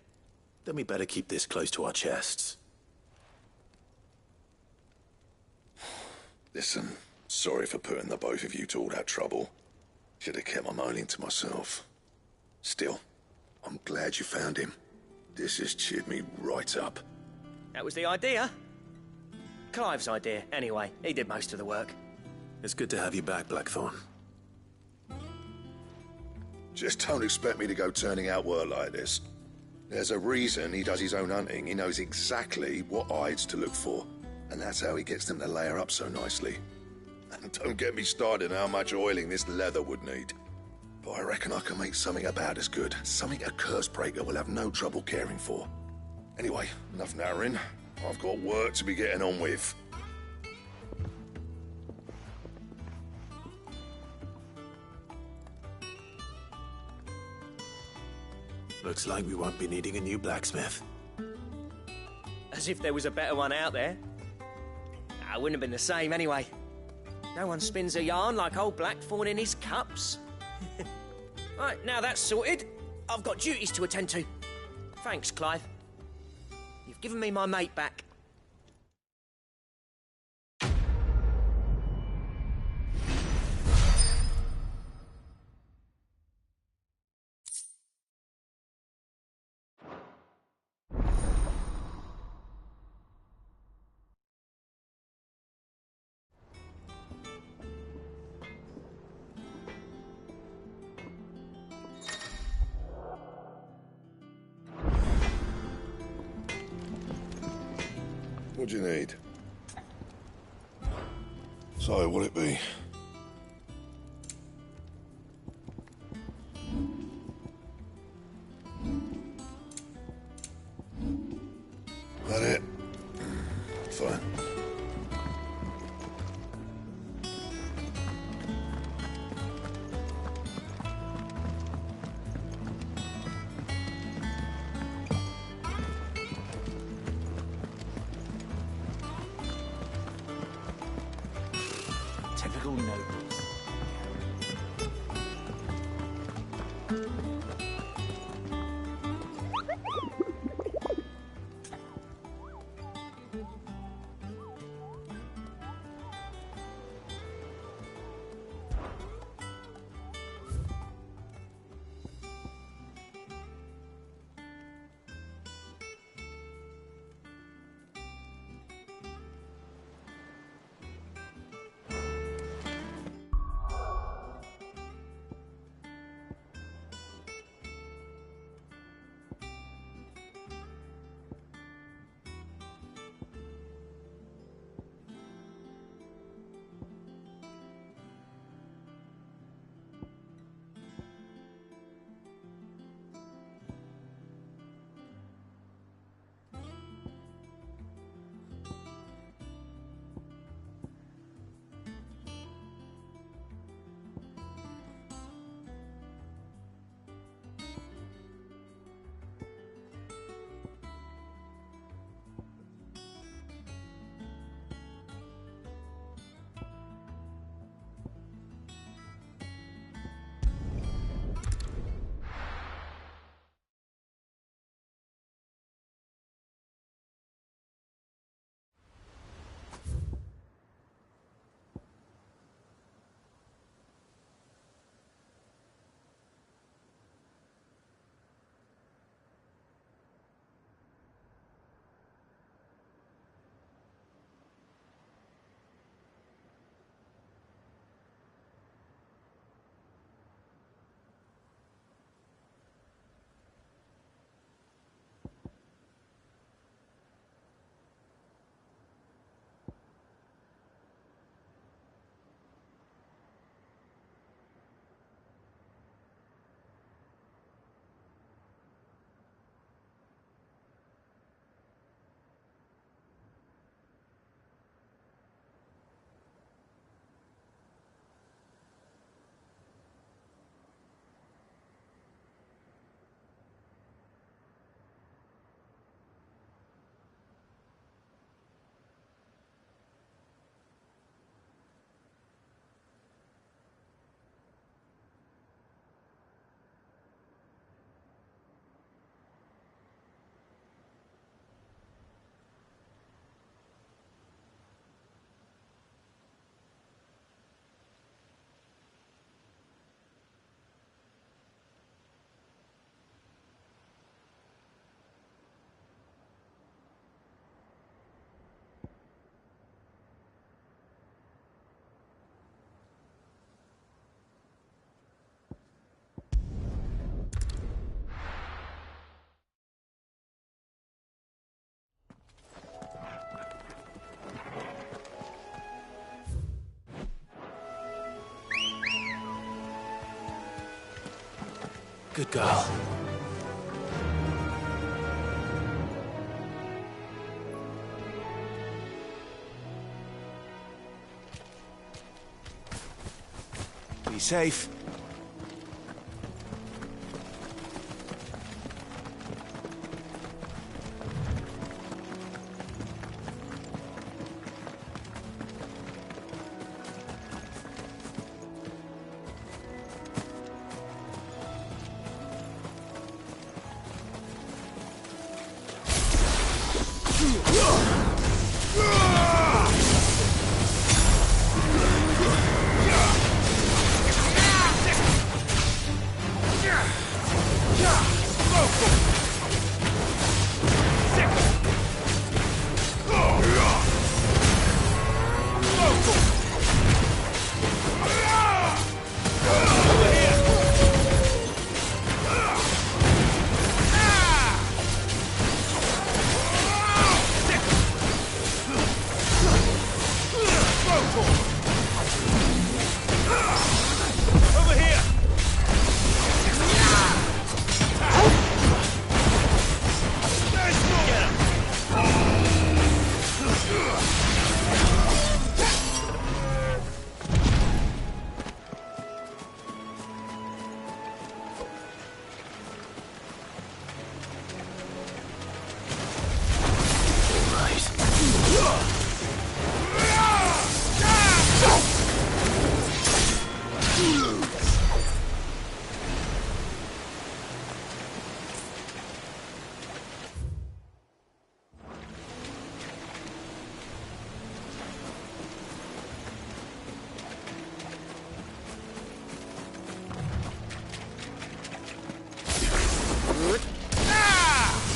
Then we better keep this close to our chests. Listen, sorry for putting the both of you to all that trouble. Should have kept my moaning to myself. Still, I'm glad you found him. This has cheered me right up. That was the idea. Clive's idea, anyway. He did most of the work. It's good to have you back, Blackthorn. Just don't expect me to go turning out work like this. There's a reason he does his own hunting. He knows exactly what hides to look for. And that's how he gets them to layer up so nicely. And don't get me started on how much oiling this leather would need. But I reckon I can make something about as good. Something a Cursebreaker will have no trouble caring for. Anyway, enough narrowing. I've got work to be getting on with. Looks like we won't be needing a new blacksmith. As if there was a better one out there. Nah, it wouldn't have been the same anyway. No one spins a yarn like old Blackthorn in his cups. Right, now that's sorted, I've got duties to attend to. Thanks, Clive. You've given me my mate back. What do you need? So, what'll it be? That it? Fine. Typical nobles. Good girl. Be safe.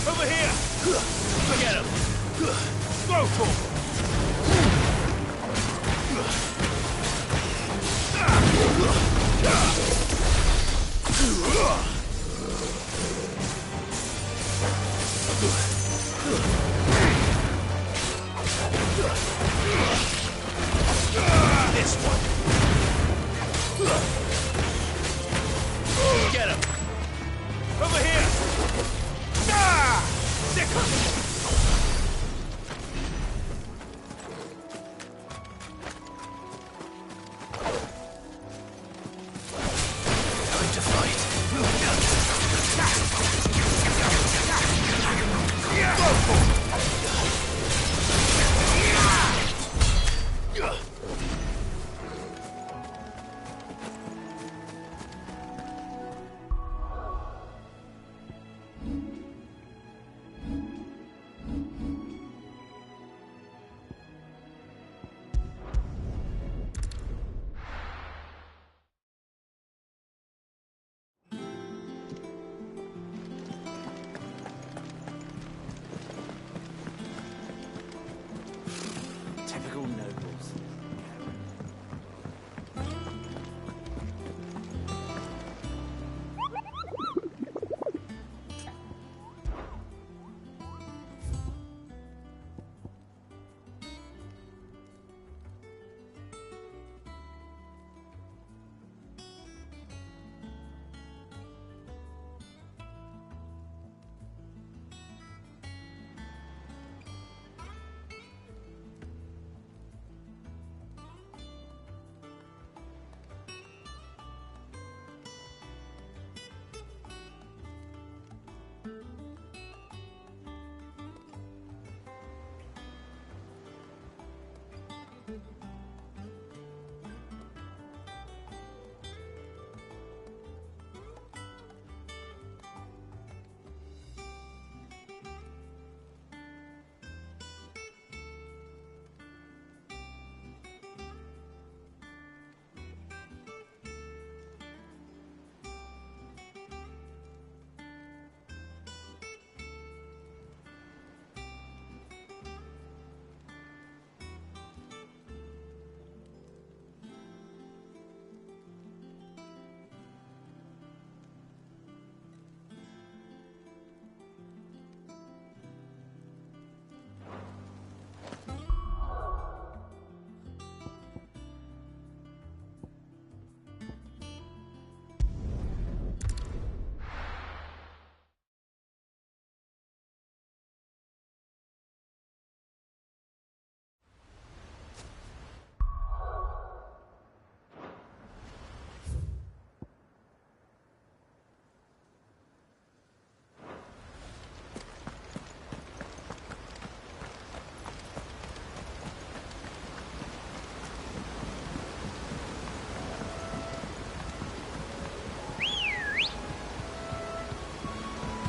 Over here! Get him! Go for him! This one! Get him! Over here! Ah! Time to fight.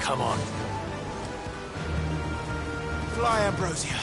Come on. Fly, Ambrosia.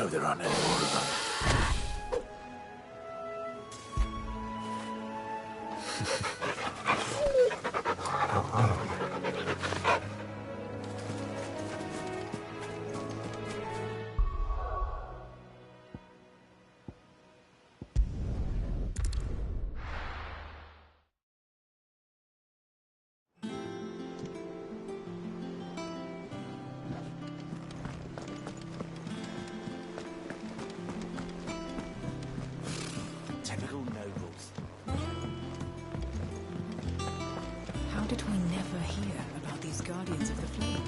hope there aren't any more of them. Typical nobles. How did we never hear about these Guardians of the Flame?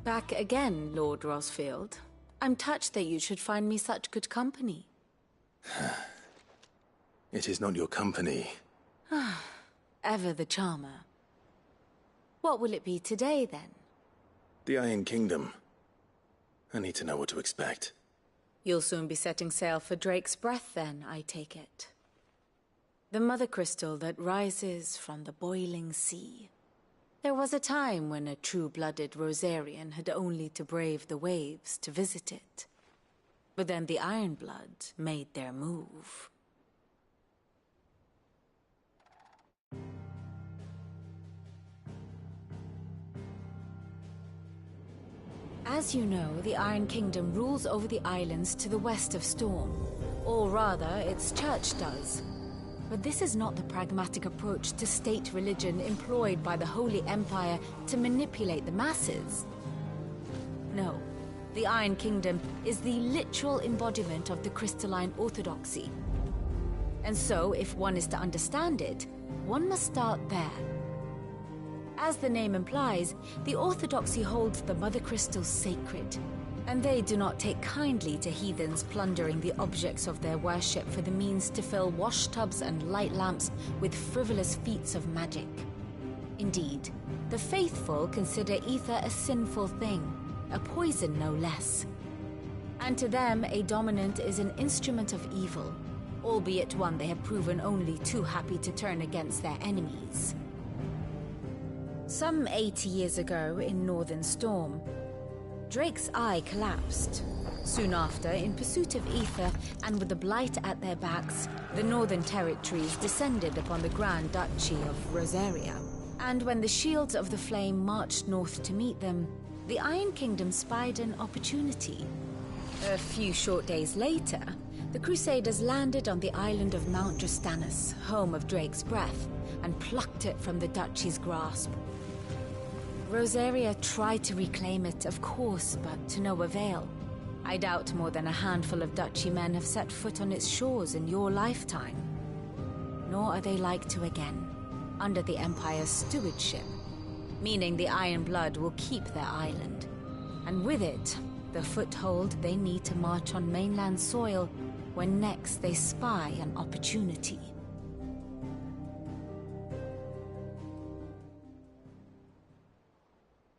Back again, Lord Rosfield. I'm touched that you should find me such good company. It is not your company. Ever the charmer. What will it be today, then? The Iron Kingdom. I need to know what to expect. You'll soon be setting sail for Drake's Breath, then, I take it. The mother crystal that rises from the boiling sea. There was a time when a true-blooded Rosarian had only to brave the waves to visit it. But then the Ironblood made their move. As you know, the Iron Kingdom rules over the islands to the west of Storm. Or rather, its church does. But this is not the pragmatic approach to state religion employed by the Holy Empire to manipulate the masses. No, the Iron Kingdom is the literal embodiment of the crystalline orthodoxy. And so, if one is to understand it, one must start there. As the name implies, the orthodoxy holds the Mother Crystals sacred, and they do not take kindly to heathens plundering the objects of their worship for the means to fill washtubs and light lamps with frivolous feats of magic. Indeed, the faithful consider ether a sinful thing, a poison no less. And to them, a dominant is an instrument of evil, albeit one they have proven only too happy to turn against their enemies. Some 80 years ago in Northern Storm, Drake's Eye collapsed. Soon after, in pursuit of ether and with the Blight at their backs, the Northern Territories descended upon the Grand Duchy of Rosaria. And when the Shields of the Flame marched north to meet them, the Iron Kingdom spied an opportunity. A few short days later, the Crusaders landed on the island of Mount Drastanus, home of Drake's Breath, and plucked it from the Duchy's grasp. Rosaria tried to reclaim it, of course, but to no avail. I doubt more than a handful of Duchy men have set foot on its shores in your lifetime. Nor are they like to again, under the Empire's stewardship, meaning the Iron Blood will keep their island. And with it, the foothold they need to march on mainland soil when next they spy an opportunity.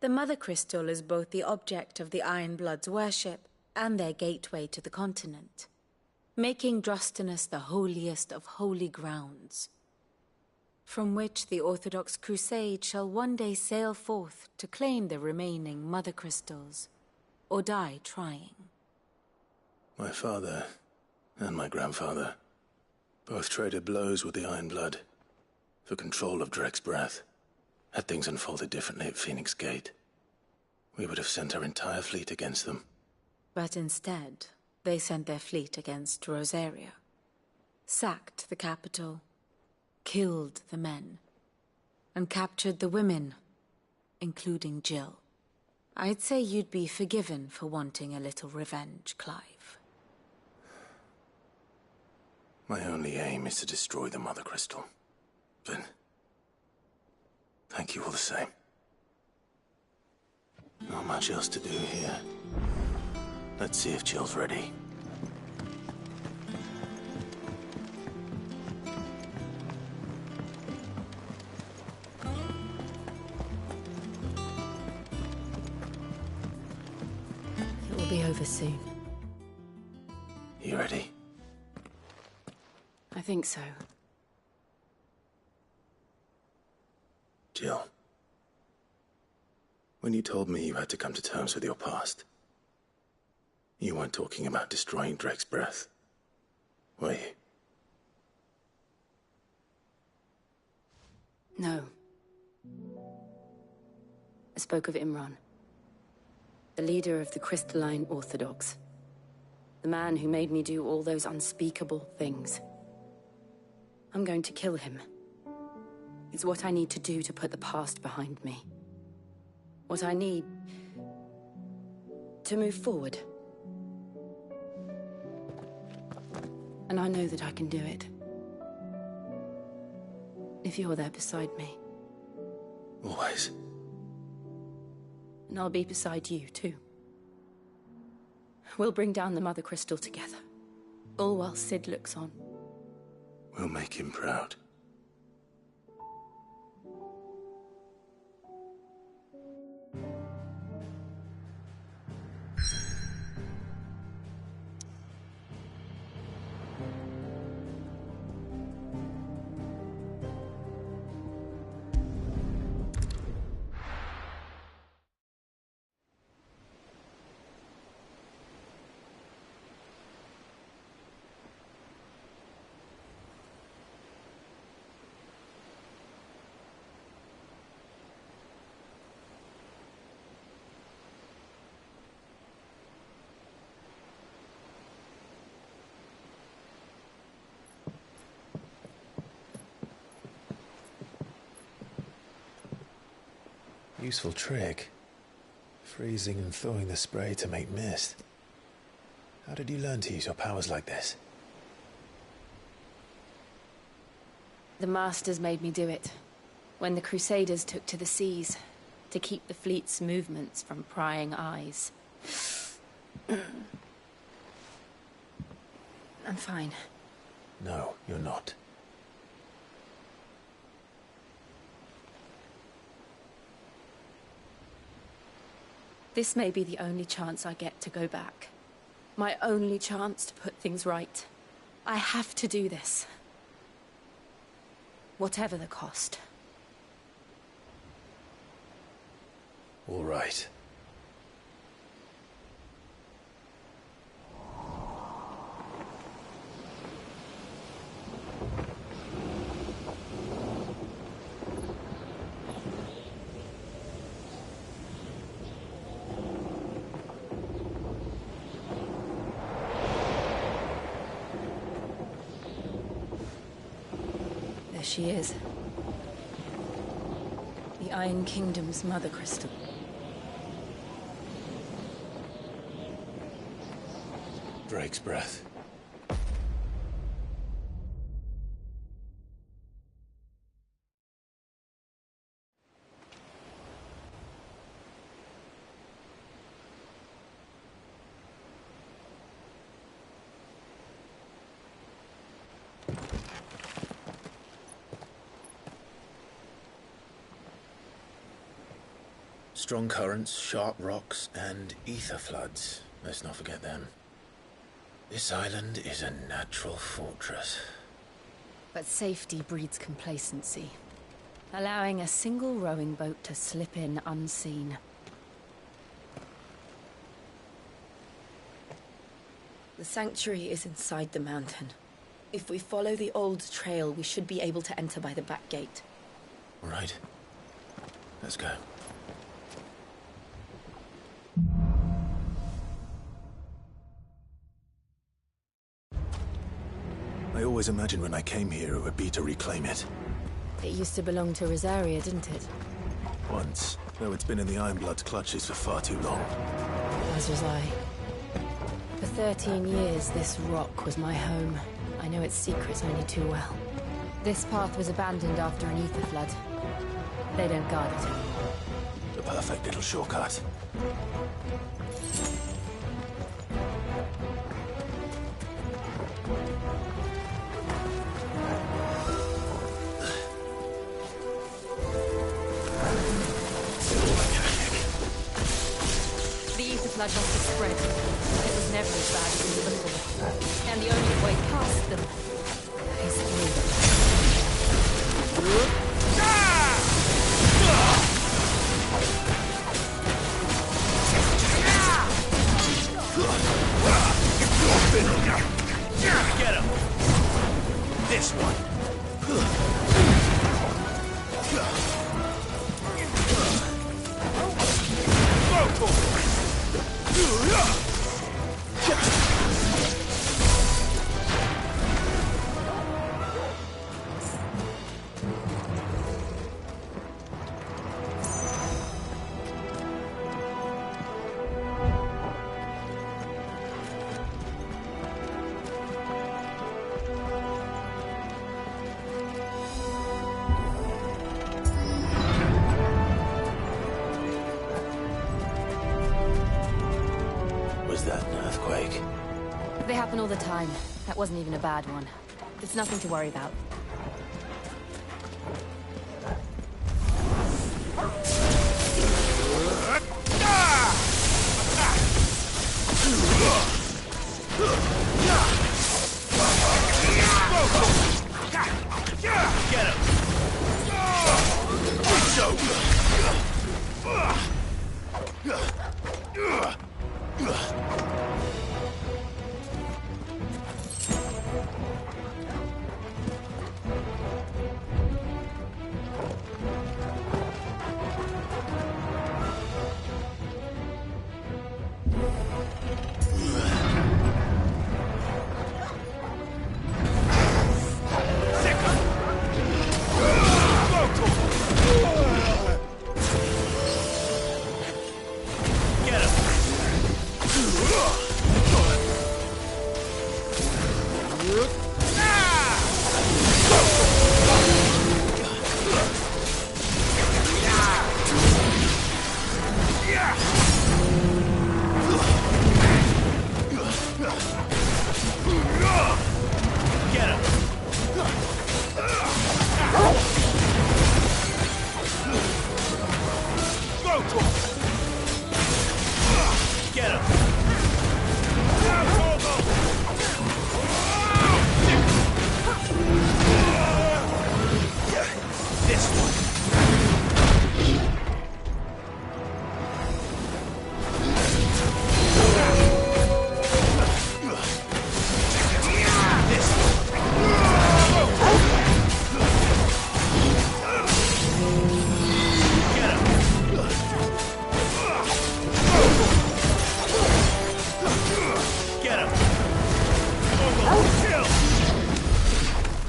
The Mother Crystal is both the object of the Iron Blood's worship and their gateway to the continent, making Drastanus the holiest of holy grounds, from which the Orthodox Crusade shall one day sail forth to claim the remaining Mother Crystals, or die trying. My father and my grandfather both traded blows with the Iron Blood for control of Drake's Breath. Had things unfolded differently at Phoenix Gate, we would have sent our entire fleet against them. But instead, they sent their fleet against Rosaria, sacked the capital, killed the men, and captured the women, including Jill. I'd say you'd be forgiven for wanting a little revenge, Clive. My only aim is to destroy the Mother Crystal. But thank you all the same. Not much else to do here. Let's see if Jill's ready. over soon. You ready? I think so. Jill. When you told me you had to come to terms with your past, you weren't talking about destroying Drake's breath, were you? No. I spoke of Imran, the leader of the Crystalline Orthodox. The man who made me do all those unspeakable things. I'm going to kill him. It's what I need to do to put the past behind me. What I need to move forward. And I know that I can do it. If you're there beside me. Always. And I'll be beside you, too. We'll bring down the Mother Crystal together. All while Sid looks on. We'll make him proud. Useful trick. Freezing and thawing the spray to make mist. How did you learn to use your powers like this? The Masters made me do it. When the Crusaders took to the seas, to keep the fleet's movements from prying eyes. I'm fine. No, you're not. This may be the only chance I get to go back. My only chance to put things right. I have to do this. Whatever the cost. All right. There she is. The Iron Kingdom's Mother Crystal. Drake's breath. Strong currents, sharp rocks, and ether floods. Let's not forget them. This island is a natural fortress. But safety breeds complacency. Allowing a single rowing boat to slip in unseen. The sanctuary is inside the mountain. If we follow the old trail, we should be able to enter by the back gate. All right. Let's go. I always imagined when I came here it would be to reclaim it. It used to belong to Rosaria, didn't it? Once, though it's been in the Ironblood's clutches for far too long. As was I. For 13 years, this rock was my home. I know its secrets only too well. This path was abandoned after an ether flood. They don't guard it. The perfect little shortcut. blood must have spread. It was never as bad as it was before. And the only way past them is through them. Get him! This one! Was that an earthquake? They happen all the time. That wasn't even a bad one. It's nothing to worry about. Get him! It's over!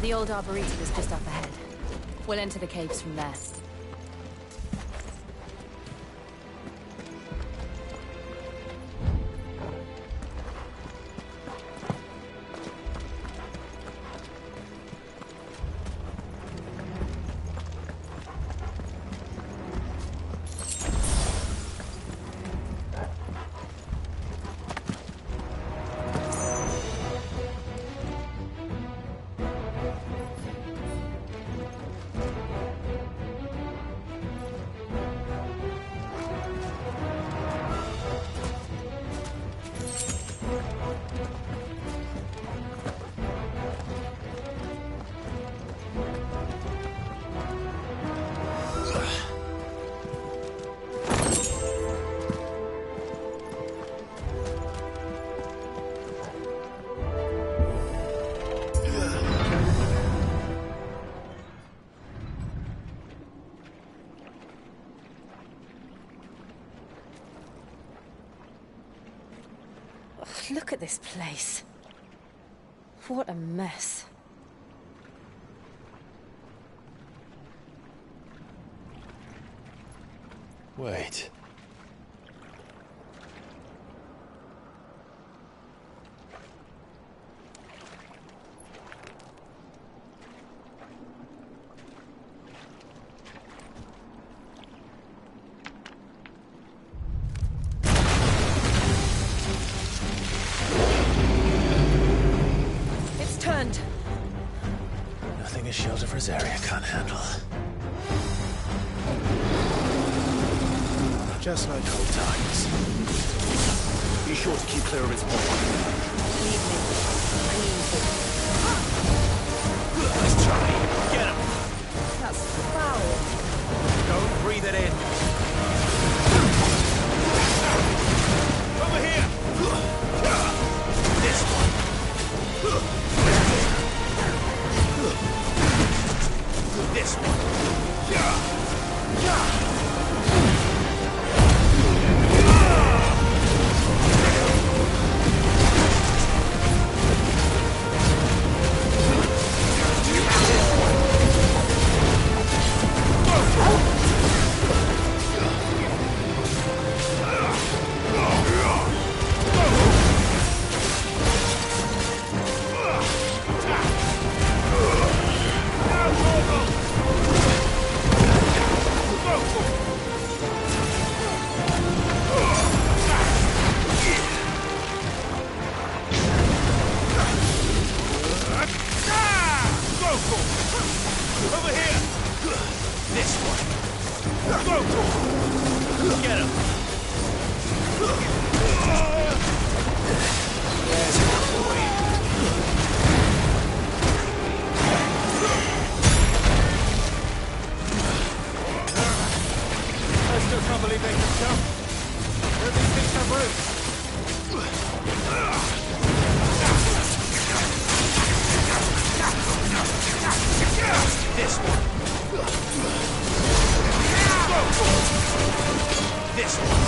The old Arboretum is just up ahead. We'll enter the caves from there. Look at this place. What a mess. Wait. Nothing a shelter for Zarya can't handle. Just like old times. be sure to keep clear of its body. Leave me. I need to. Nice try. Get him! That's foul. Don't breathe it in. Over here! This one. This one. Over here! This one! Go! Get him! There's a boy! I still can't believe they can jump. Where do these things have roots? This one. This one.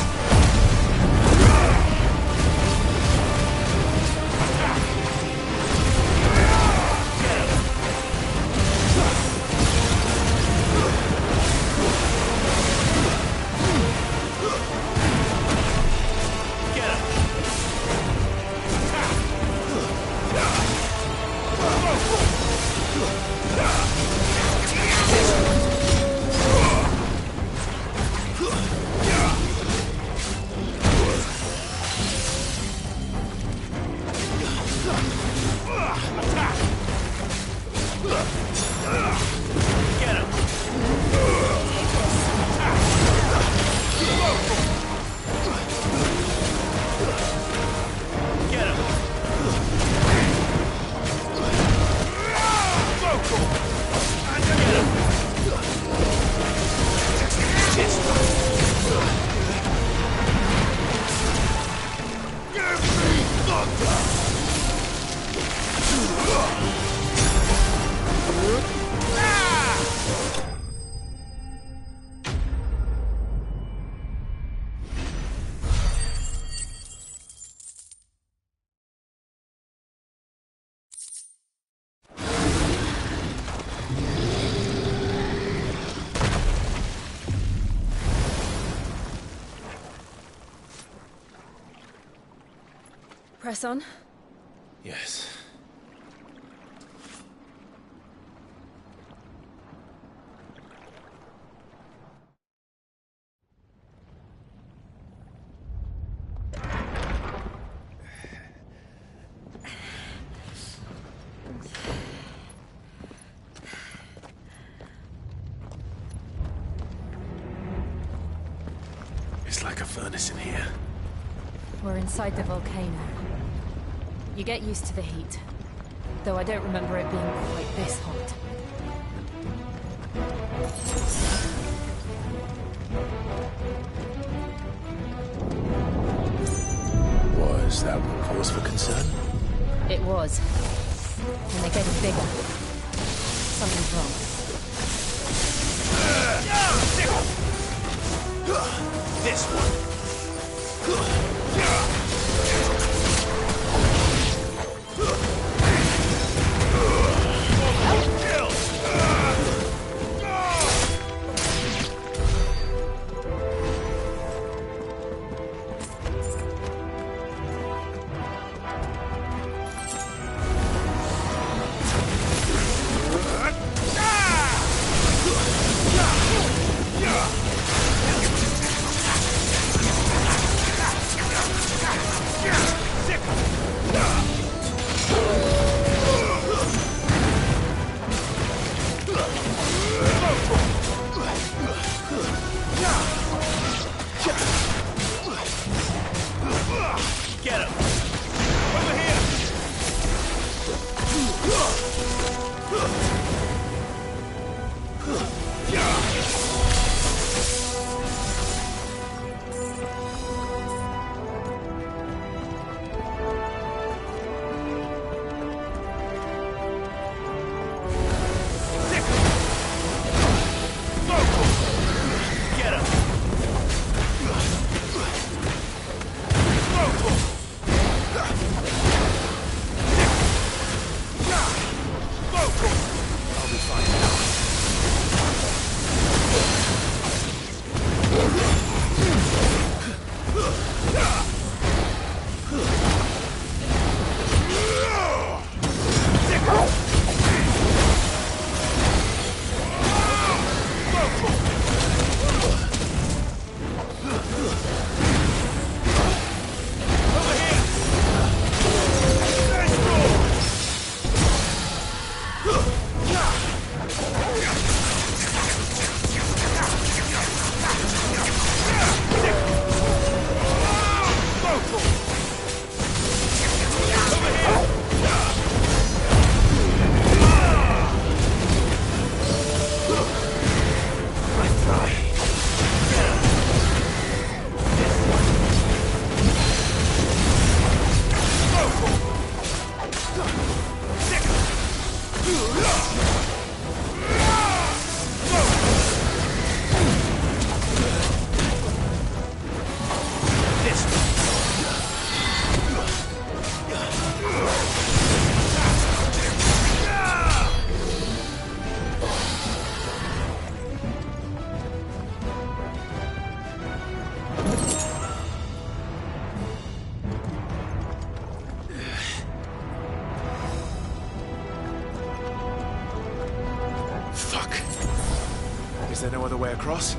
Press on? Yes. It's like a furnace in here. We're inside the volcano. You get used to the heat. Though I don't remember it being quite this hot. Was that cause for concern? It was. And they're getting bigger. Something's wrong. This one. another way across?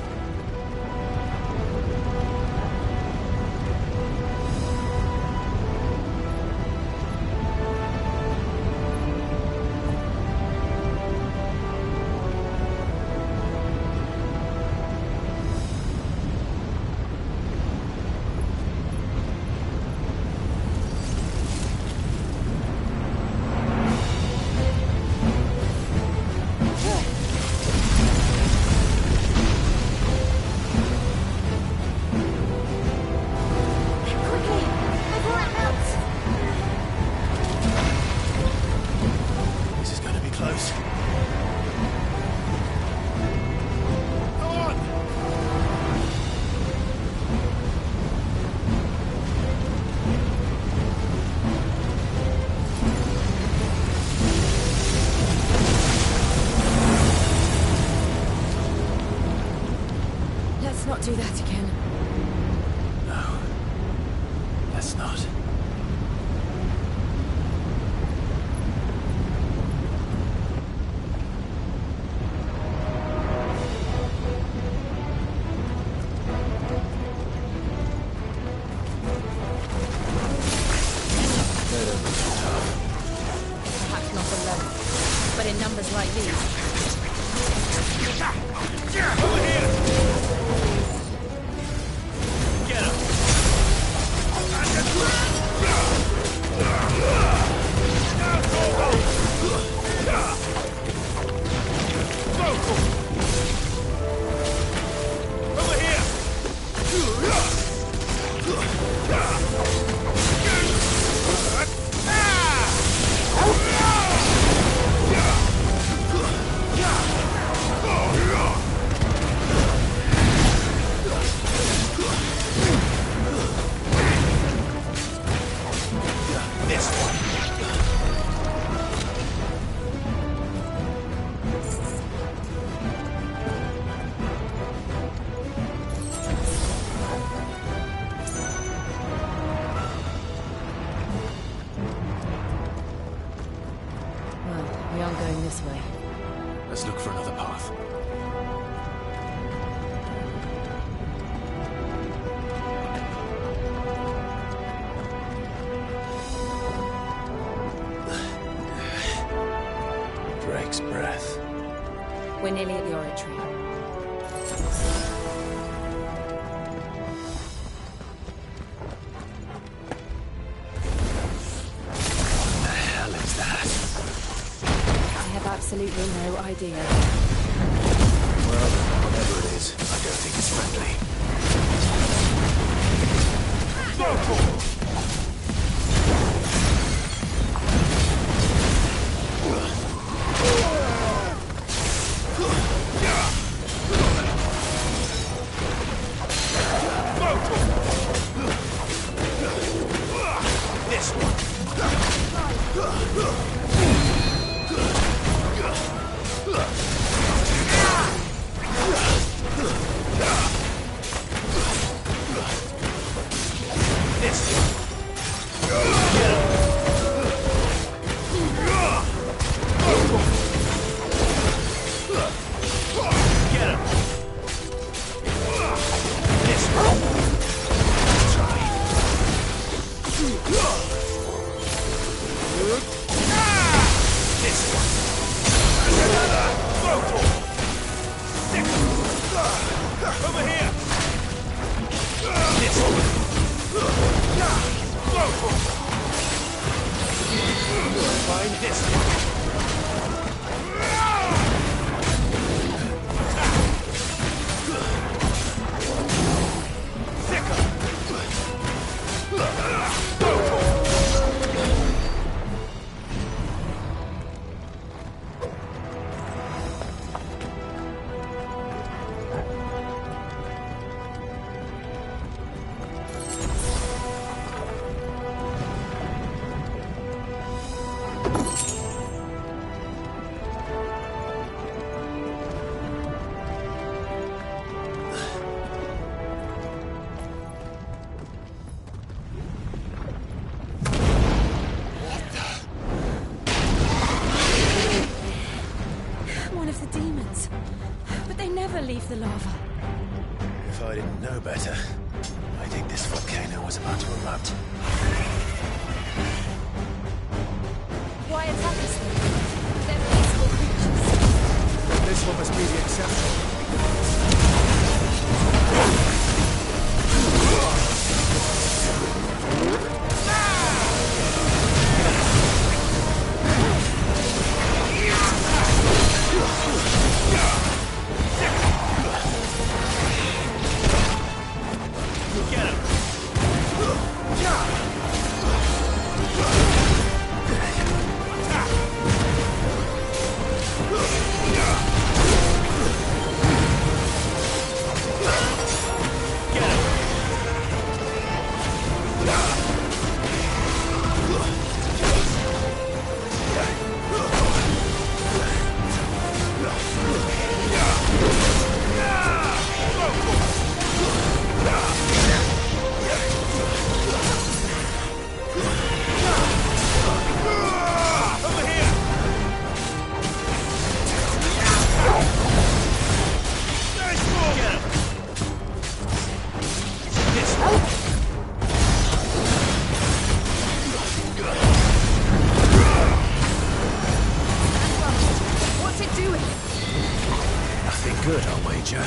Not do that again. No. Let's not. They don't look too tough. Perhaps not alone, but in numbers like these. Over here! We aren't going this way. Let's look for another path. Drake's breath. We're nearly at the oratory. What the hell is that? I have absolutely no idea. Well, whatever it is, I don't think it's friendly. This one. If I didn't know better, I think this volcano was about to erupt. Why attack us then? They're peaceful creatures. This one must be the exception. Good, I'll wager.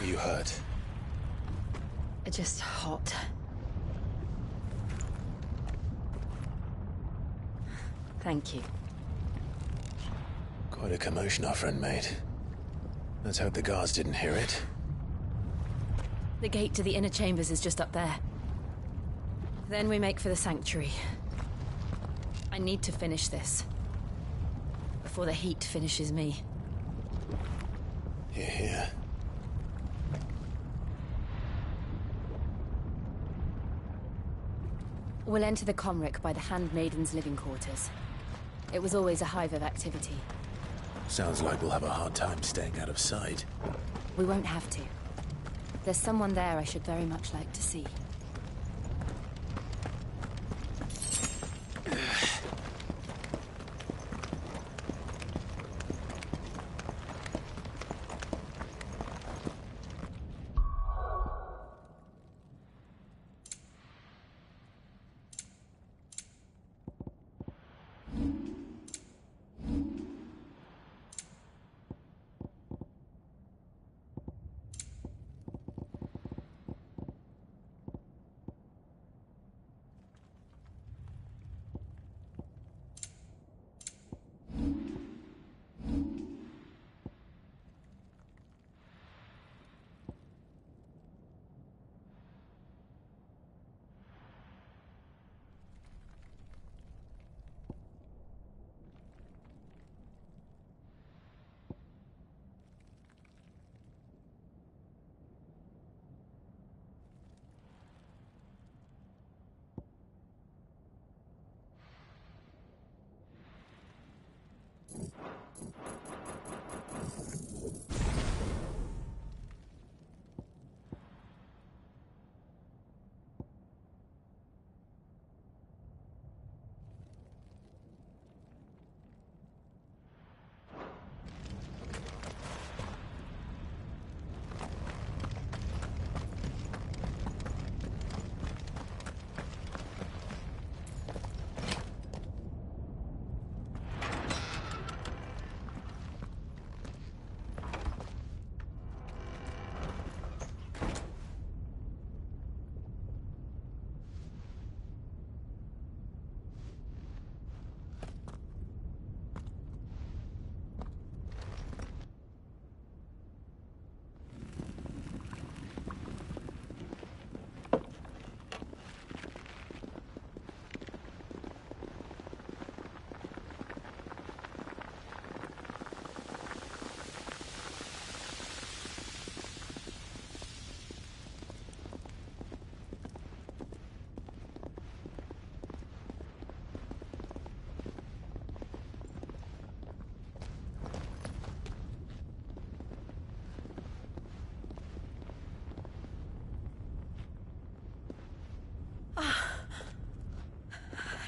You hurt? Just hot. Thank you. Quite a commotion our friend made. Let's hope the guards didn't hear it. The gate to the inner chambers is just up there. Then we make for the sanctuary. I need to finish this. Before the heat finishes me. Hear, hear. We'll enter the Comric by the Handmaiden's living quarters. It was always a hive of activity. Sounds like we'll have a hard time staying out of sight. We won't have to. There's someone there I should very much like to see.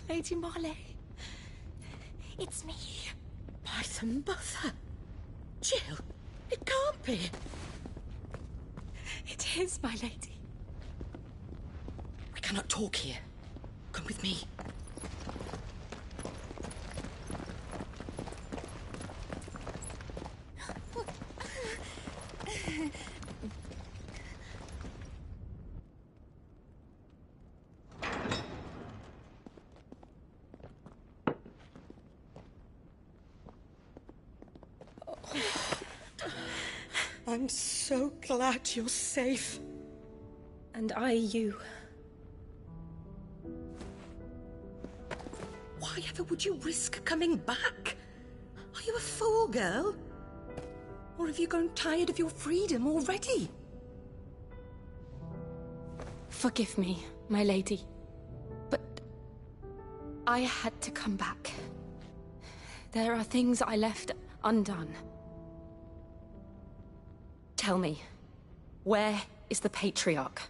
Lady Marley. It's me. By the mother. Jill, it can't be. It is, my lady. We cannot talk here. Come with me. I'm so glad you're safe. And I you. Why ever would you risk coming back? Are you a fool, girl? Or have you grown tired of your freedom already? Forgive me, my lady. But I had to come back. There are things I left undone. Tell me, where is the Patriarch?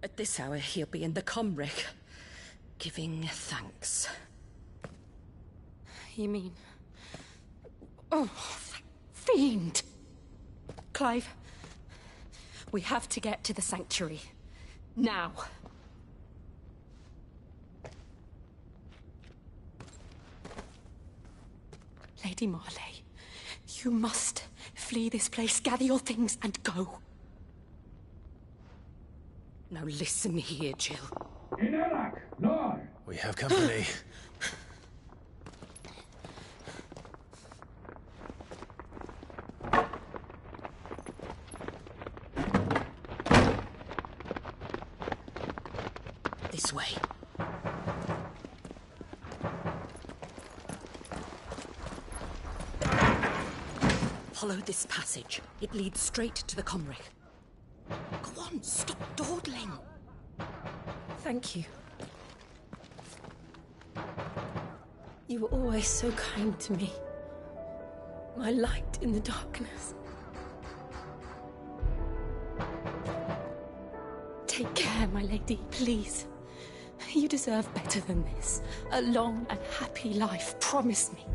At this hour, he'll be in the Comric, giving thanks. You mean... Oh, fiend! Clive, we have to get to the Sanctuary. Now. Lady Marley, you must flee this place, gather your things, and go. Now listen here, Jill. In Iraq, no! We have company. This way. Follow this passage. It leads straight to the Comric. Go on, stop dawdling. Thank you. You were always so kind to me. My light in the darkness. Take care, my lady, please. You deserve better than this. A long and happy life, promise me.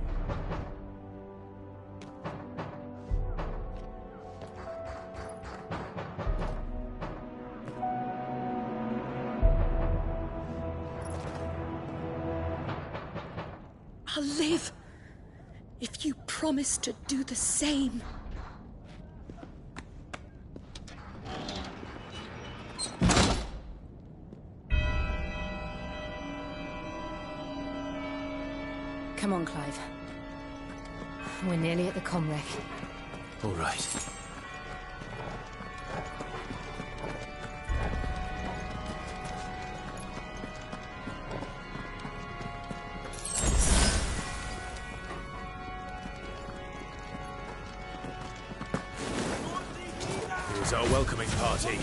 I'll live if you promise to do the same. Come on, Clive. We're nearly at the Comric. All right. Here's our welcoming party.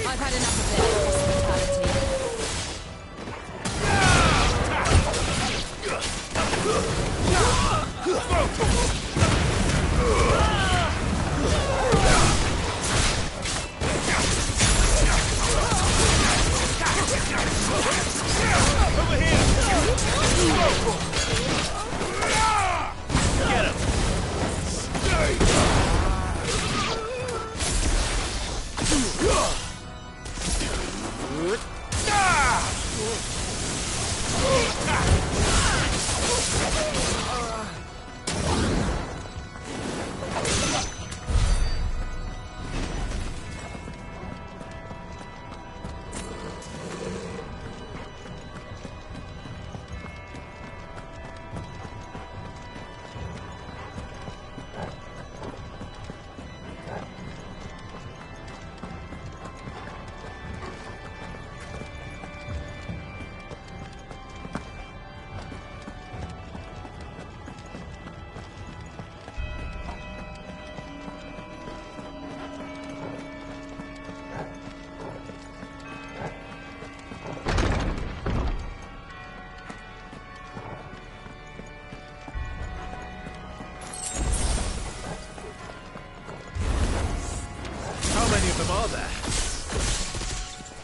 I've had enough of their hospitality.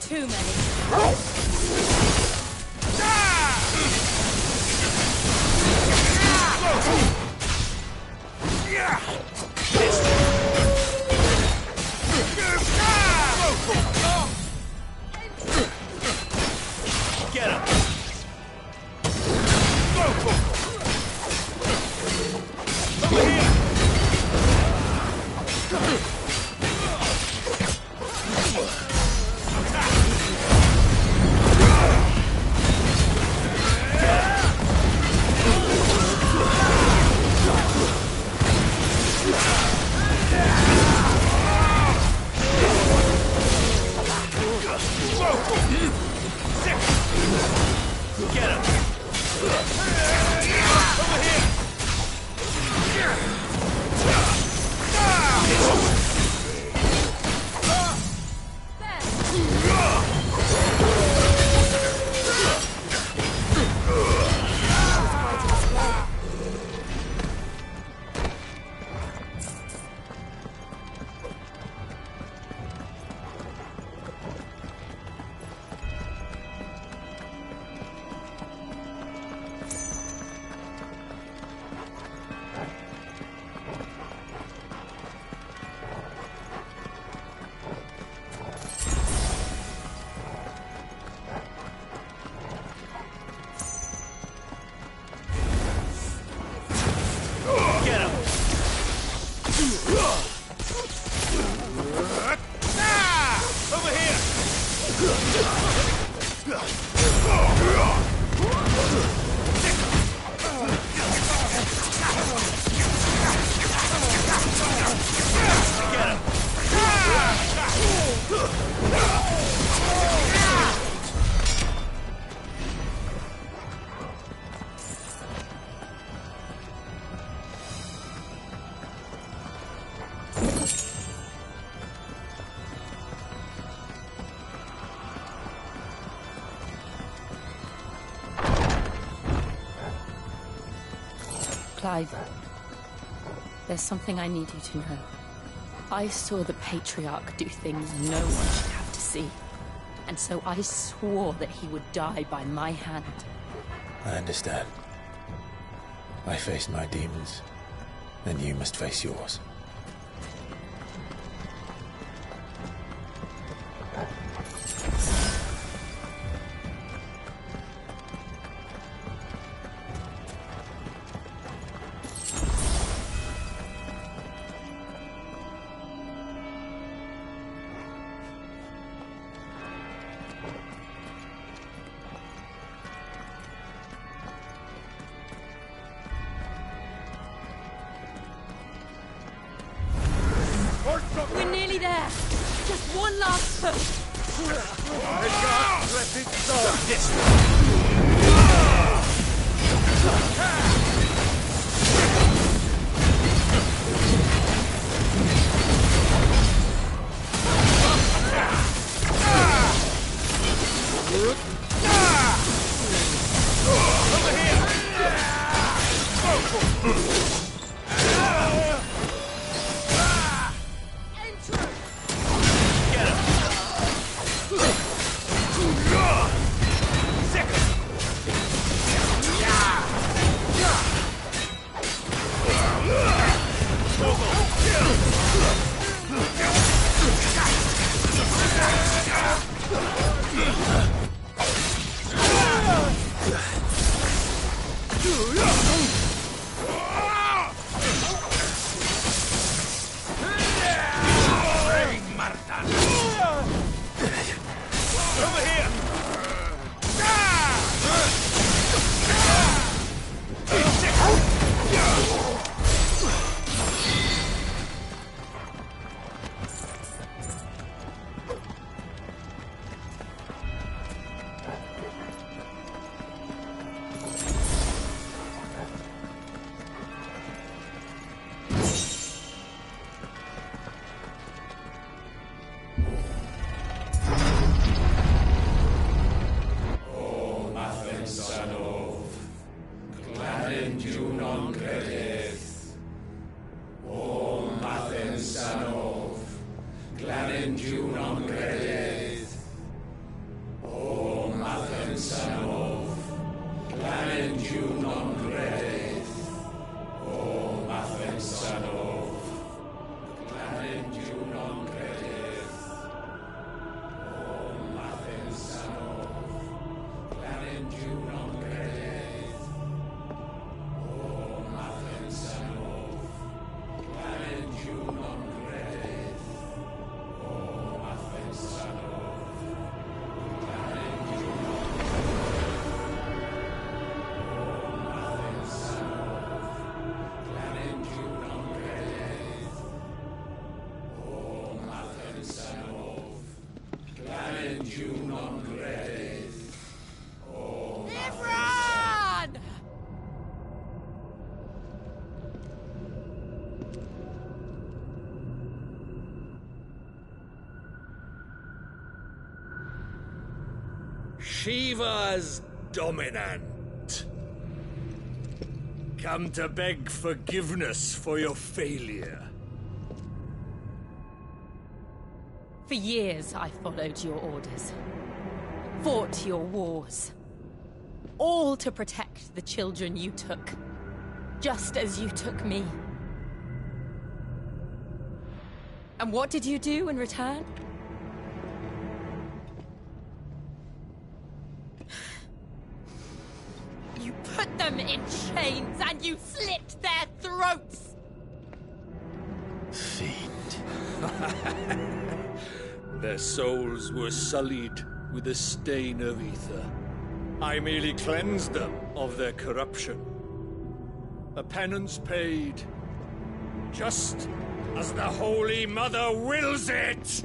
Too many. Get him! Over here! Get him! Over here! Clive, there's something I need you to know. I saw the Patriarch do things no one should have to see. And so I swore that he would die by my hand. I understand. I faced my demons, then you must face yours. We're nearly there. Just one last push. I can't let it go. This Over here! Shiva's dominant. Come to beg forgiveness for your failure. For years I followed your orders. Fought your wars. All to protect the children you took. Just as you took me. And what did you do in return? You put them in chains and you slit their throats! Fiend. Their souls were sullied with the stain of ether. I merely cleansed them of their corruption. A penance paid, just as the Holy Mother wills it!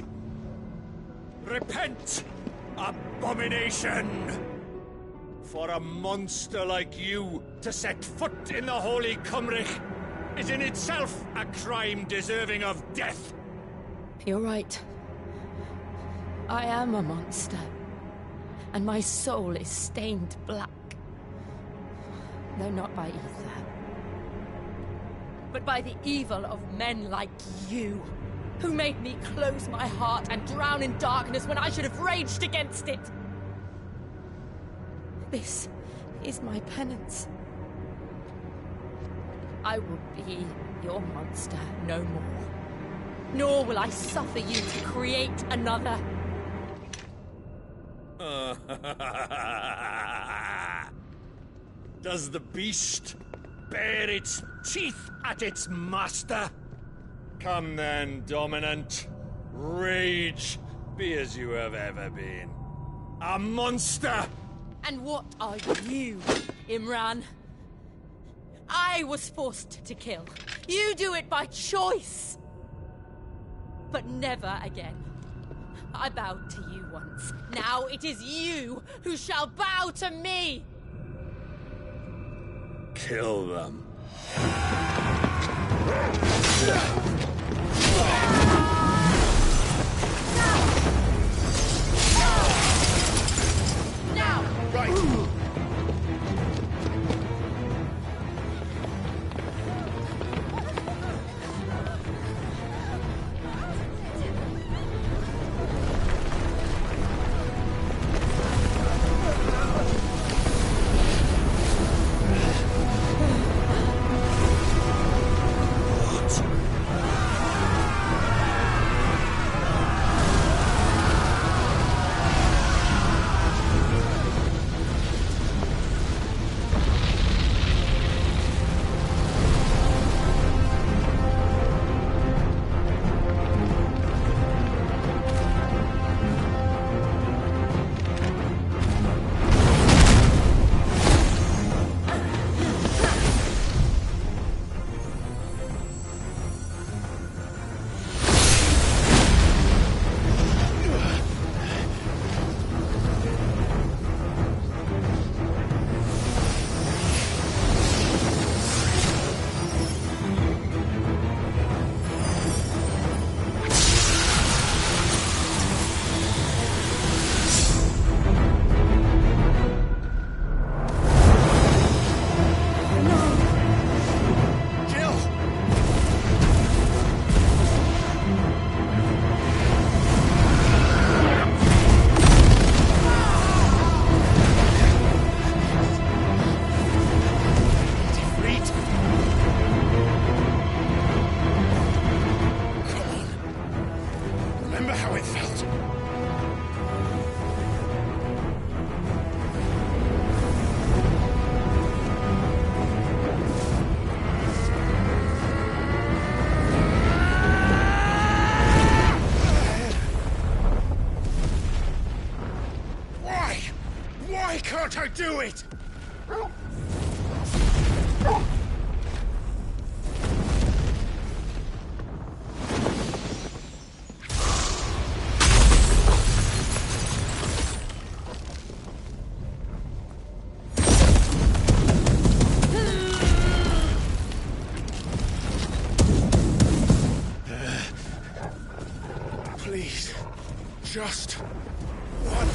Repent, abomination! For a monster like you to set foot in the Holy Cymric is in itself a crime deserving of death! You're right. I am a monster. And my soul is stained black. Though not by ether. But by the evil of men like you, who made me close my heart and drown in darkness when I should have raged against it. This is my penance. I will be your monster no more. Nor will I suffer you to create another. Does the beast bare its teeth at its master? Come then, Dominant. Rage, be as you have ever been. A monster! And what are you, Imran? I was forced to kill. You do it by choice. But never again. I bowed to you once. Now it is you who shall bow to me! Kill them. Now! Right! Can't I do it? Please, just one.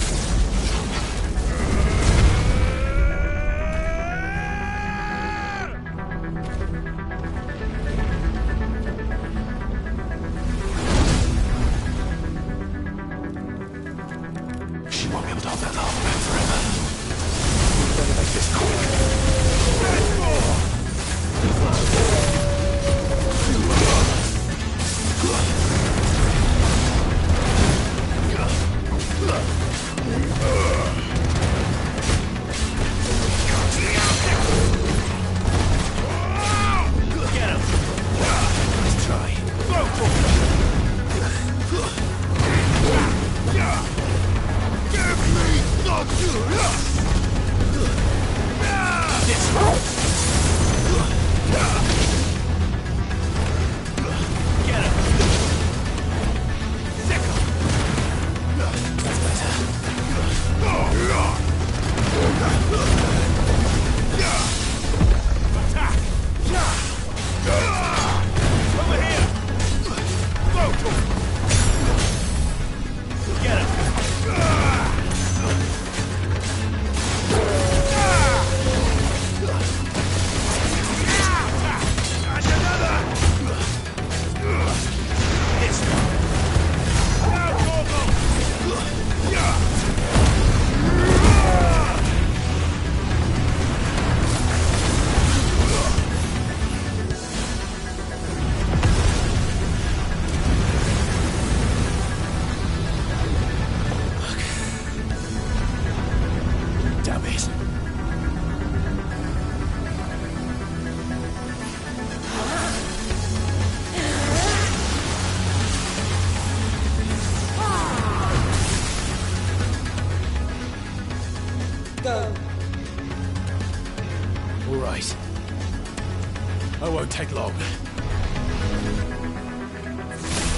take long.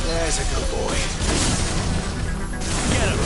There's a good boy. Get him!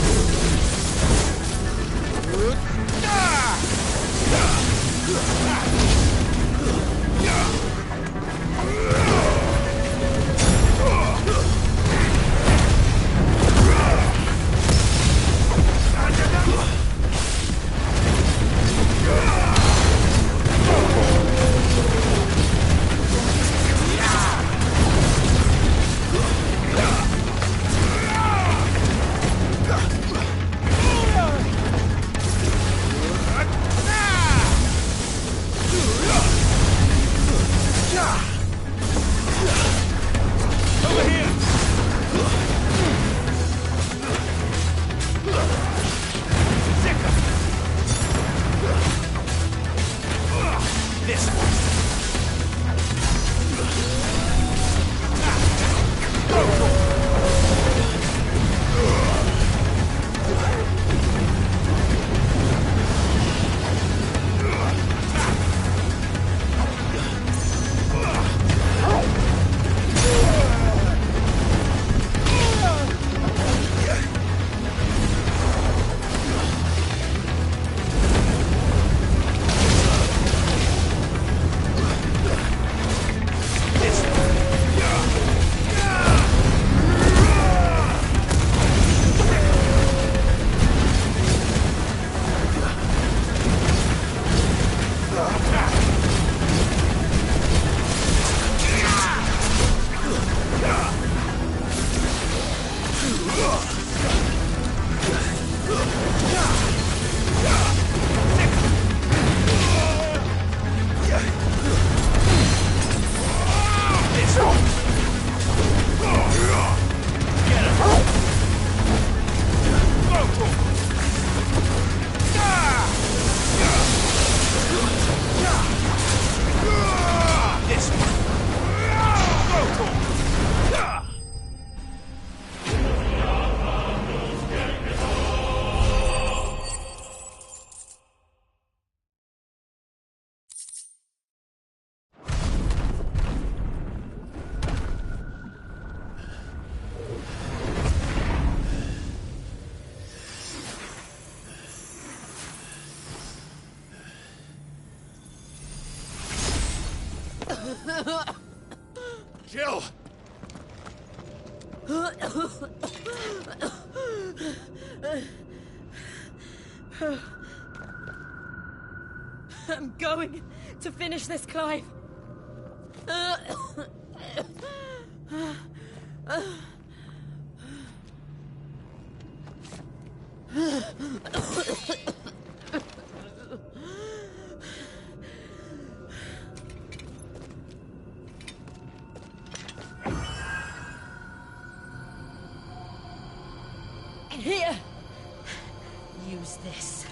Jill! I'm going to finish this, Clive. Here. Use this.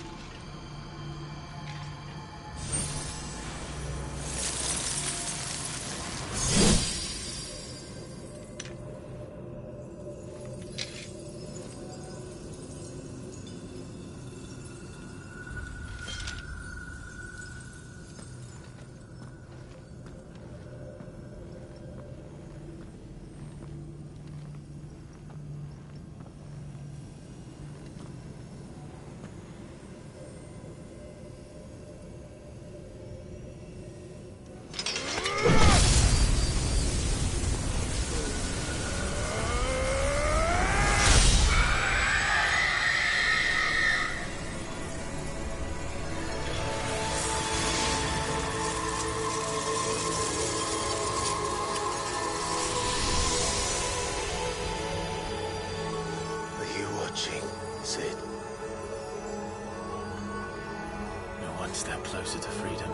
Cid. No one step closer to freedom.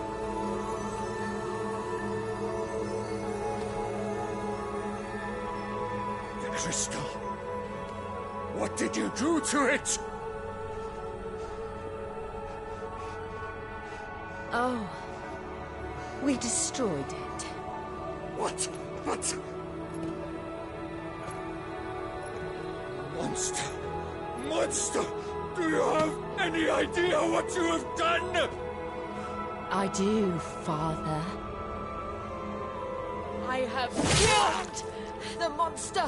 The crystal. What did you do to it? Oh. We destroyed it. What? But... Monster! Monster! Do you have any idea what you have done? I do, Father. I have killed the monster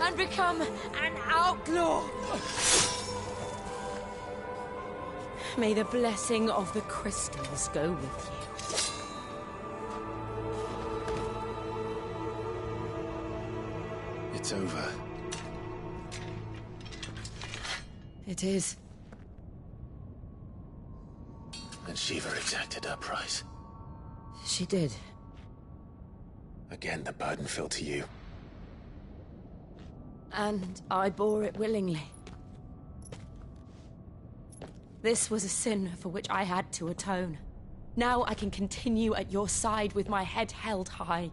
and become an outlaw. May the blessing of the crystals go with you. It's over. It is. And Shiva exacted her price. She did. Again, the burden fell to you. And I bore it willingly. This was a sin for which I had to atone. Now I can continue at your side with my head held high.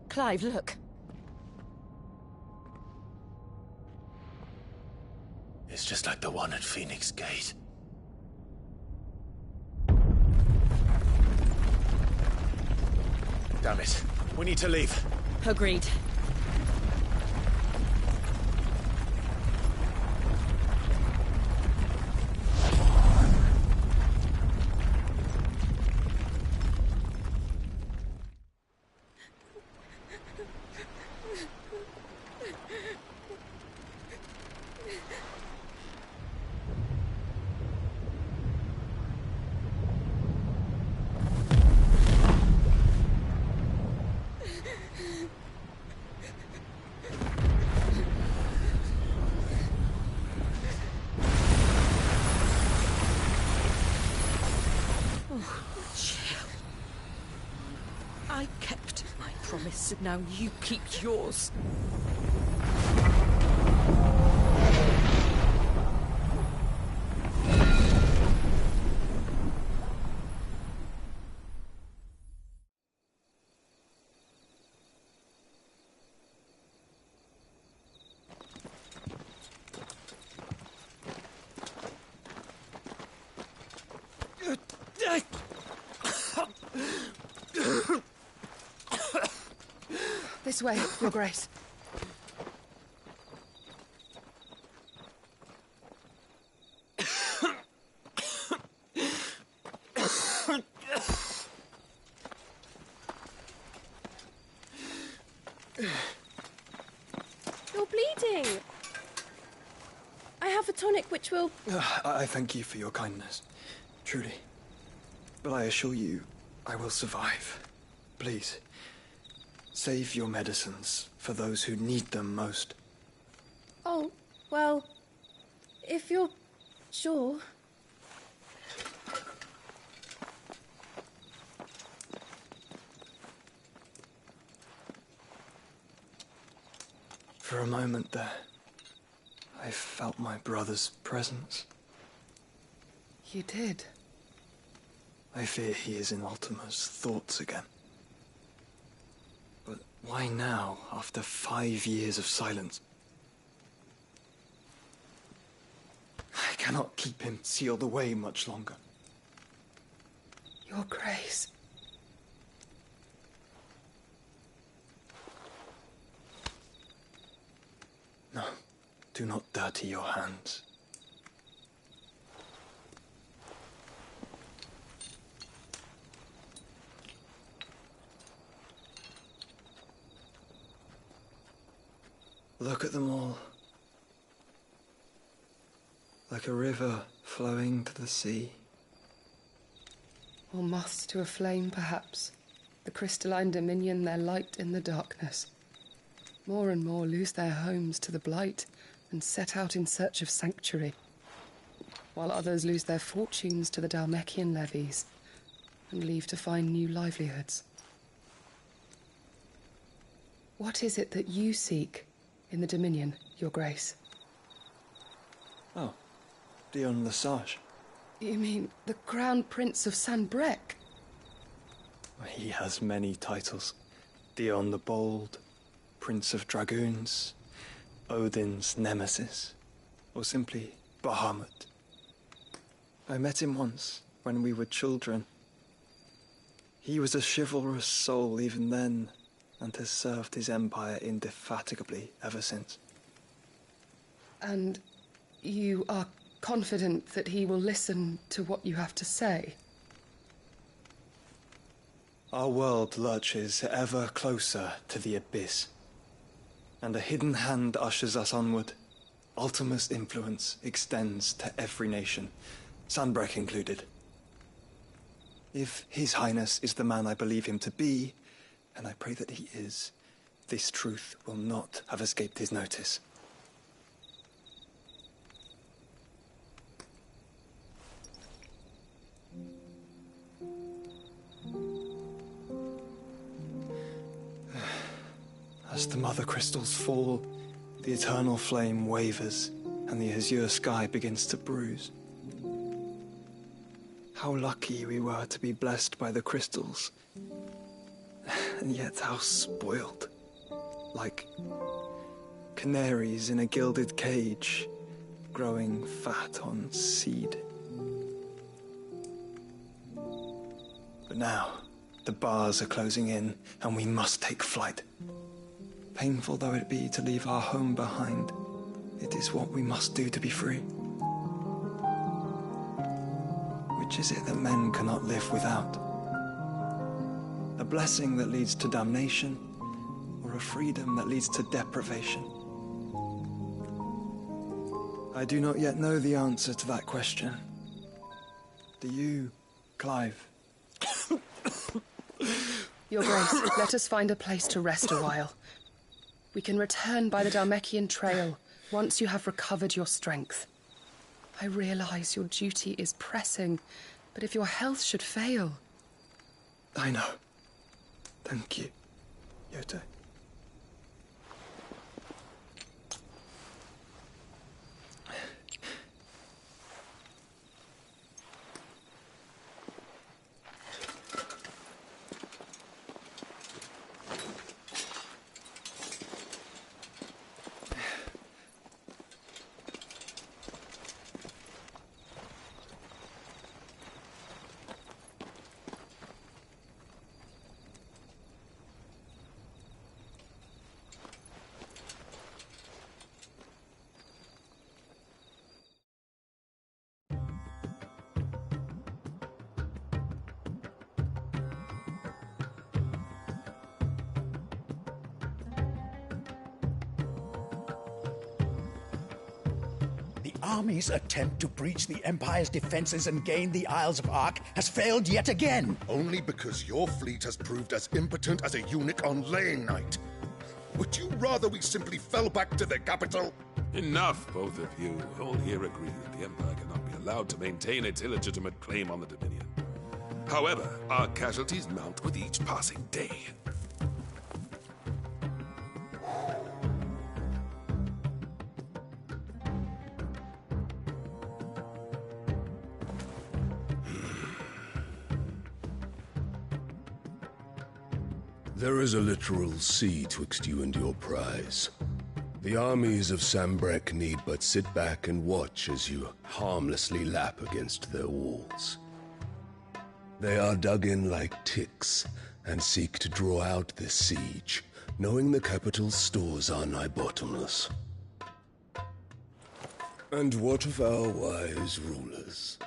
Clive, look. It's just like the one at Phoenix Gate. Damn it. We need to leave. Agreed. I kept my promise, and now you keep yours. This way, Your Grace. You're bleeding. I have a tonic which will... I thank you for your kindness, truly. But I assure you, I will survive. Please, save your medicines for those who need them most. Oh, well, if you're sure. For a moment there, I felt my brother's presence. You did? I fear he is in Ultima's thoughts again. But why now, after 5 years of silence? I cannot keep him sealed away much longer. Your Grace. No, do not dirty your hands. Look at them all. Like a river flowing to the sea. Or moths to a flame, perhaps. The crystalline dominion, their light in the darkness. More and more lose their homes to the blight and set out in search of sanctuary, while others lose their fortunes to the Dhalmekian levies and leave to find new livelihoods. What is it that you seek in the Dominion, Your Grace? Oh, Dion Lesage. You mean the Crown Prince of Sanbreque? He has many titles. Dion the Bold, Prince of Dragoons, Odin's Nemesis, or simply Bahamut. I met him once, when we were children. He was a chivalrous soul even then, and has served his empire indefatigably ever since. And you are confident that he will listen to what you have to say? Our world lurches ever closer to the abyss, and a hidden hand ushers us onward. Ultima's influence extends to every nation, Sanbreque included. If His Highness is the man I believe him to be, and I pray that he is, this truth will not have escaped his notice. As the mother crystals fall, the eternal flame wavers, and the azure sky begins to bruise. How lucky we were to be blessed by the crystals, and yet how spoiled. Like canaries in a gilded cage, growing fat on seed. But now, the bars are closing in, and we must take flight. Painful though it be to leave our home behind, it is what we must do to be free. Which is it that men cannot live without? A blessing that leads to damnation, or a freedom that leads to deprivation? I do not yet know the answer to that question. Do you, Clive? Your Grace, let us find a place to rest a while. We can return by the Dhalmekian Trail once you have recovered your strength. I realize your duty is pressing, but if your health should fail... I know. Thank you, Yote. Army's attempt to breach the Empire's defenses and gain the Isles of Ark has failed yet again. Only because your fleet has proved as impotent as a eunuch on laying night. Would you rather we simply fell back to the capital? Enough, both of you. All here agree that the Empire cannot be allowed to maintain its illegitimate claim on the Dominion. However, our casualties mount with each passing day. There is a literal sea twixt you and your prize. The armies of Sanbreque need but sit back and watch as you harmlessly lap against their walls. They are dug in like ticks and seek to draw out this siege, knowing the capital's stores are nigh bottomless. And what of our wise rulers?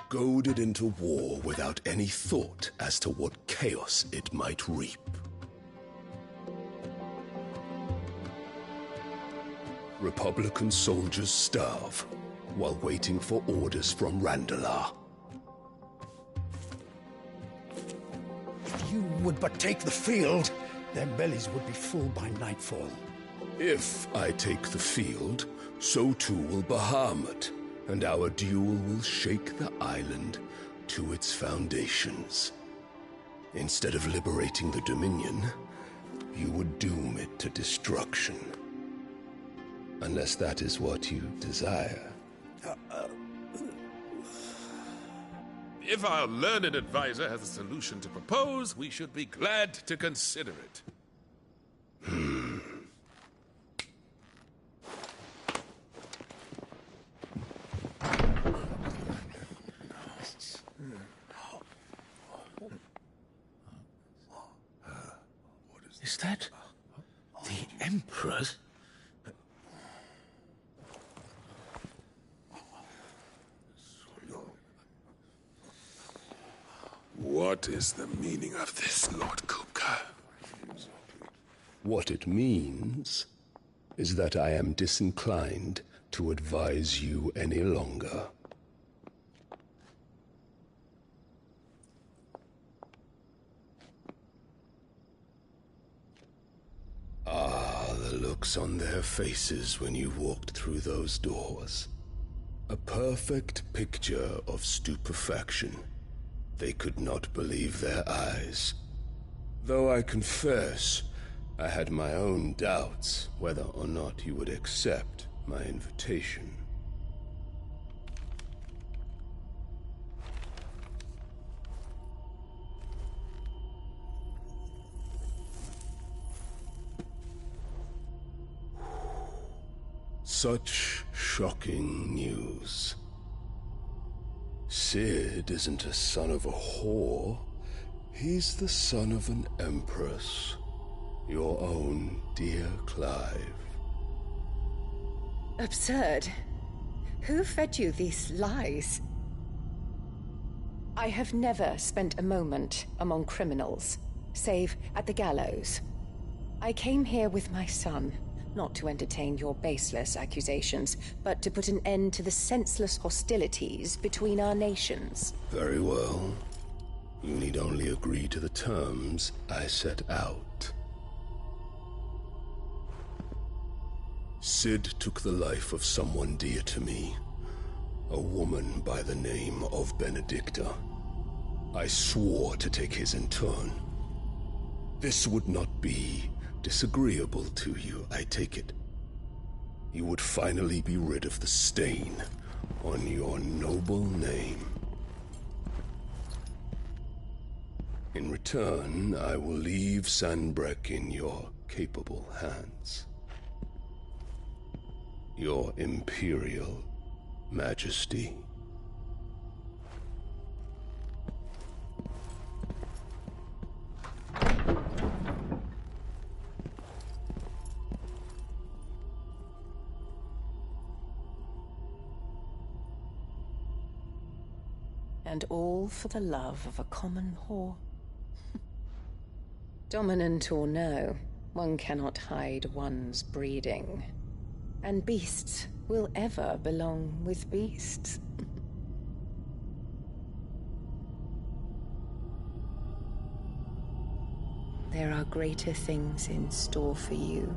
Goaded into war without any thought as to what chaos it might reap. Republican soldiers starve while waiting for orders from Randalar. If you would but take the field, their bellies would be full by nightfall. If I take the field, so too will Bahamut, and our duel will shake the island to its foundations. Instead of liberating the Dominion, you would doom it to destruction. Unless that is what you desire. If our learned advisor has a solution to propose, we should be glad to consider it. Is that the Emperor's? What is the meaning of this, Lord Kupka? What it means is that I am disinclined to advise you any longer. Ah, the looks on their faces when you walked through those doors. A perfect picture of stupefaction. They could not believe their eyes. Though I confess, I had my own doubts whether or not you would accept my invitation. Such shocking news. Cid isn't a son of a whore. He's the son of an empress. Your own dear Clive. Absurd. Who fed you these lies? I have never spent a moment among criminals, save at the gallows. I came here with my son, not to entertain your baseless accusations, but to put an end to the senseless hostilities between our nations. Very well. You need only agree to the terms I set out. Cid took the life of someone dear to me, a woman by the name of Benedicta. I swore to take his in turn. This would not be disagreeable to you, I take it. You would finally be rid of the stain on your noble name. In return, I will leave Sanbreque in your capable hands. Your Imperial Majesty. And all for the love of a common whore. Dominant or no, one cannot hide one's breeding. And beasts will ever belong with beasts. There are greater things in store for you,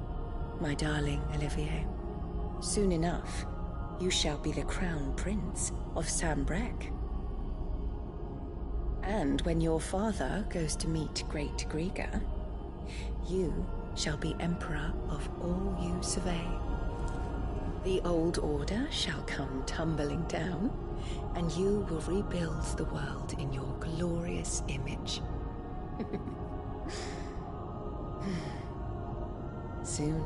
my darling Olivier. Soon enough, you shall be the crown prince of Sanbreque. And when your father goes to meet Great Griga, you shall be emperor of all you survey. The old order shall come tumbling down, and you will rebuild the world in your glorious image. Soon.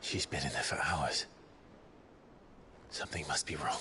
She's been in there for hours. Something must be wrong.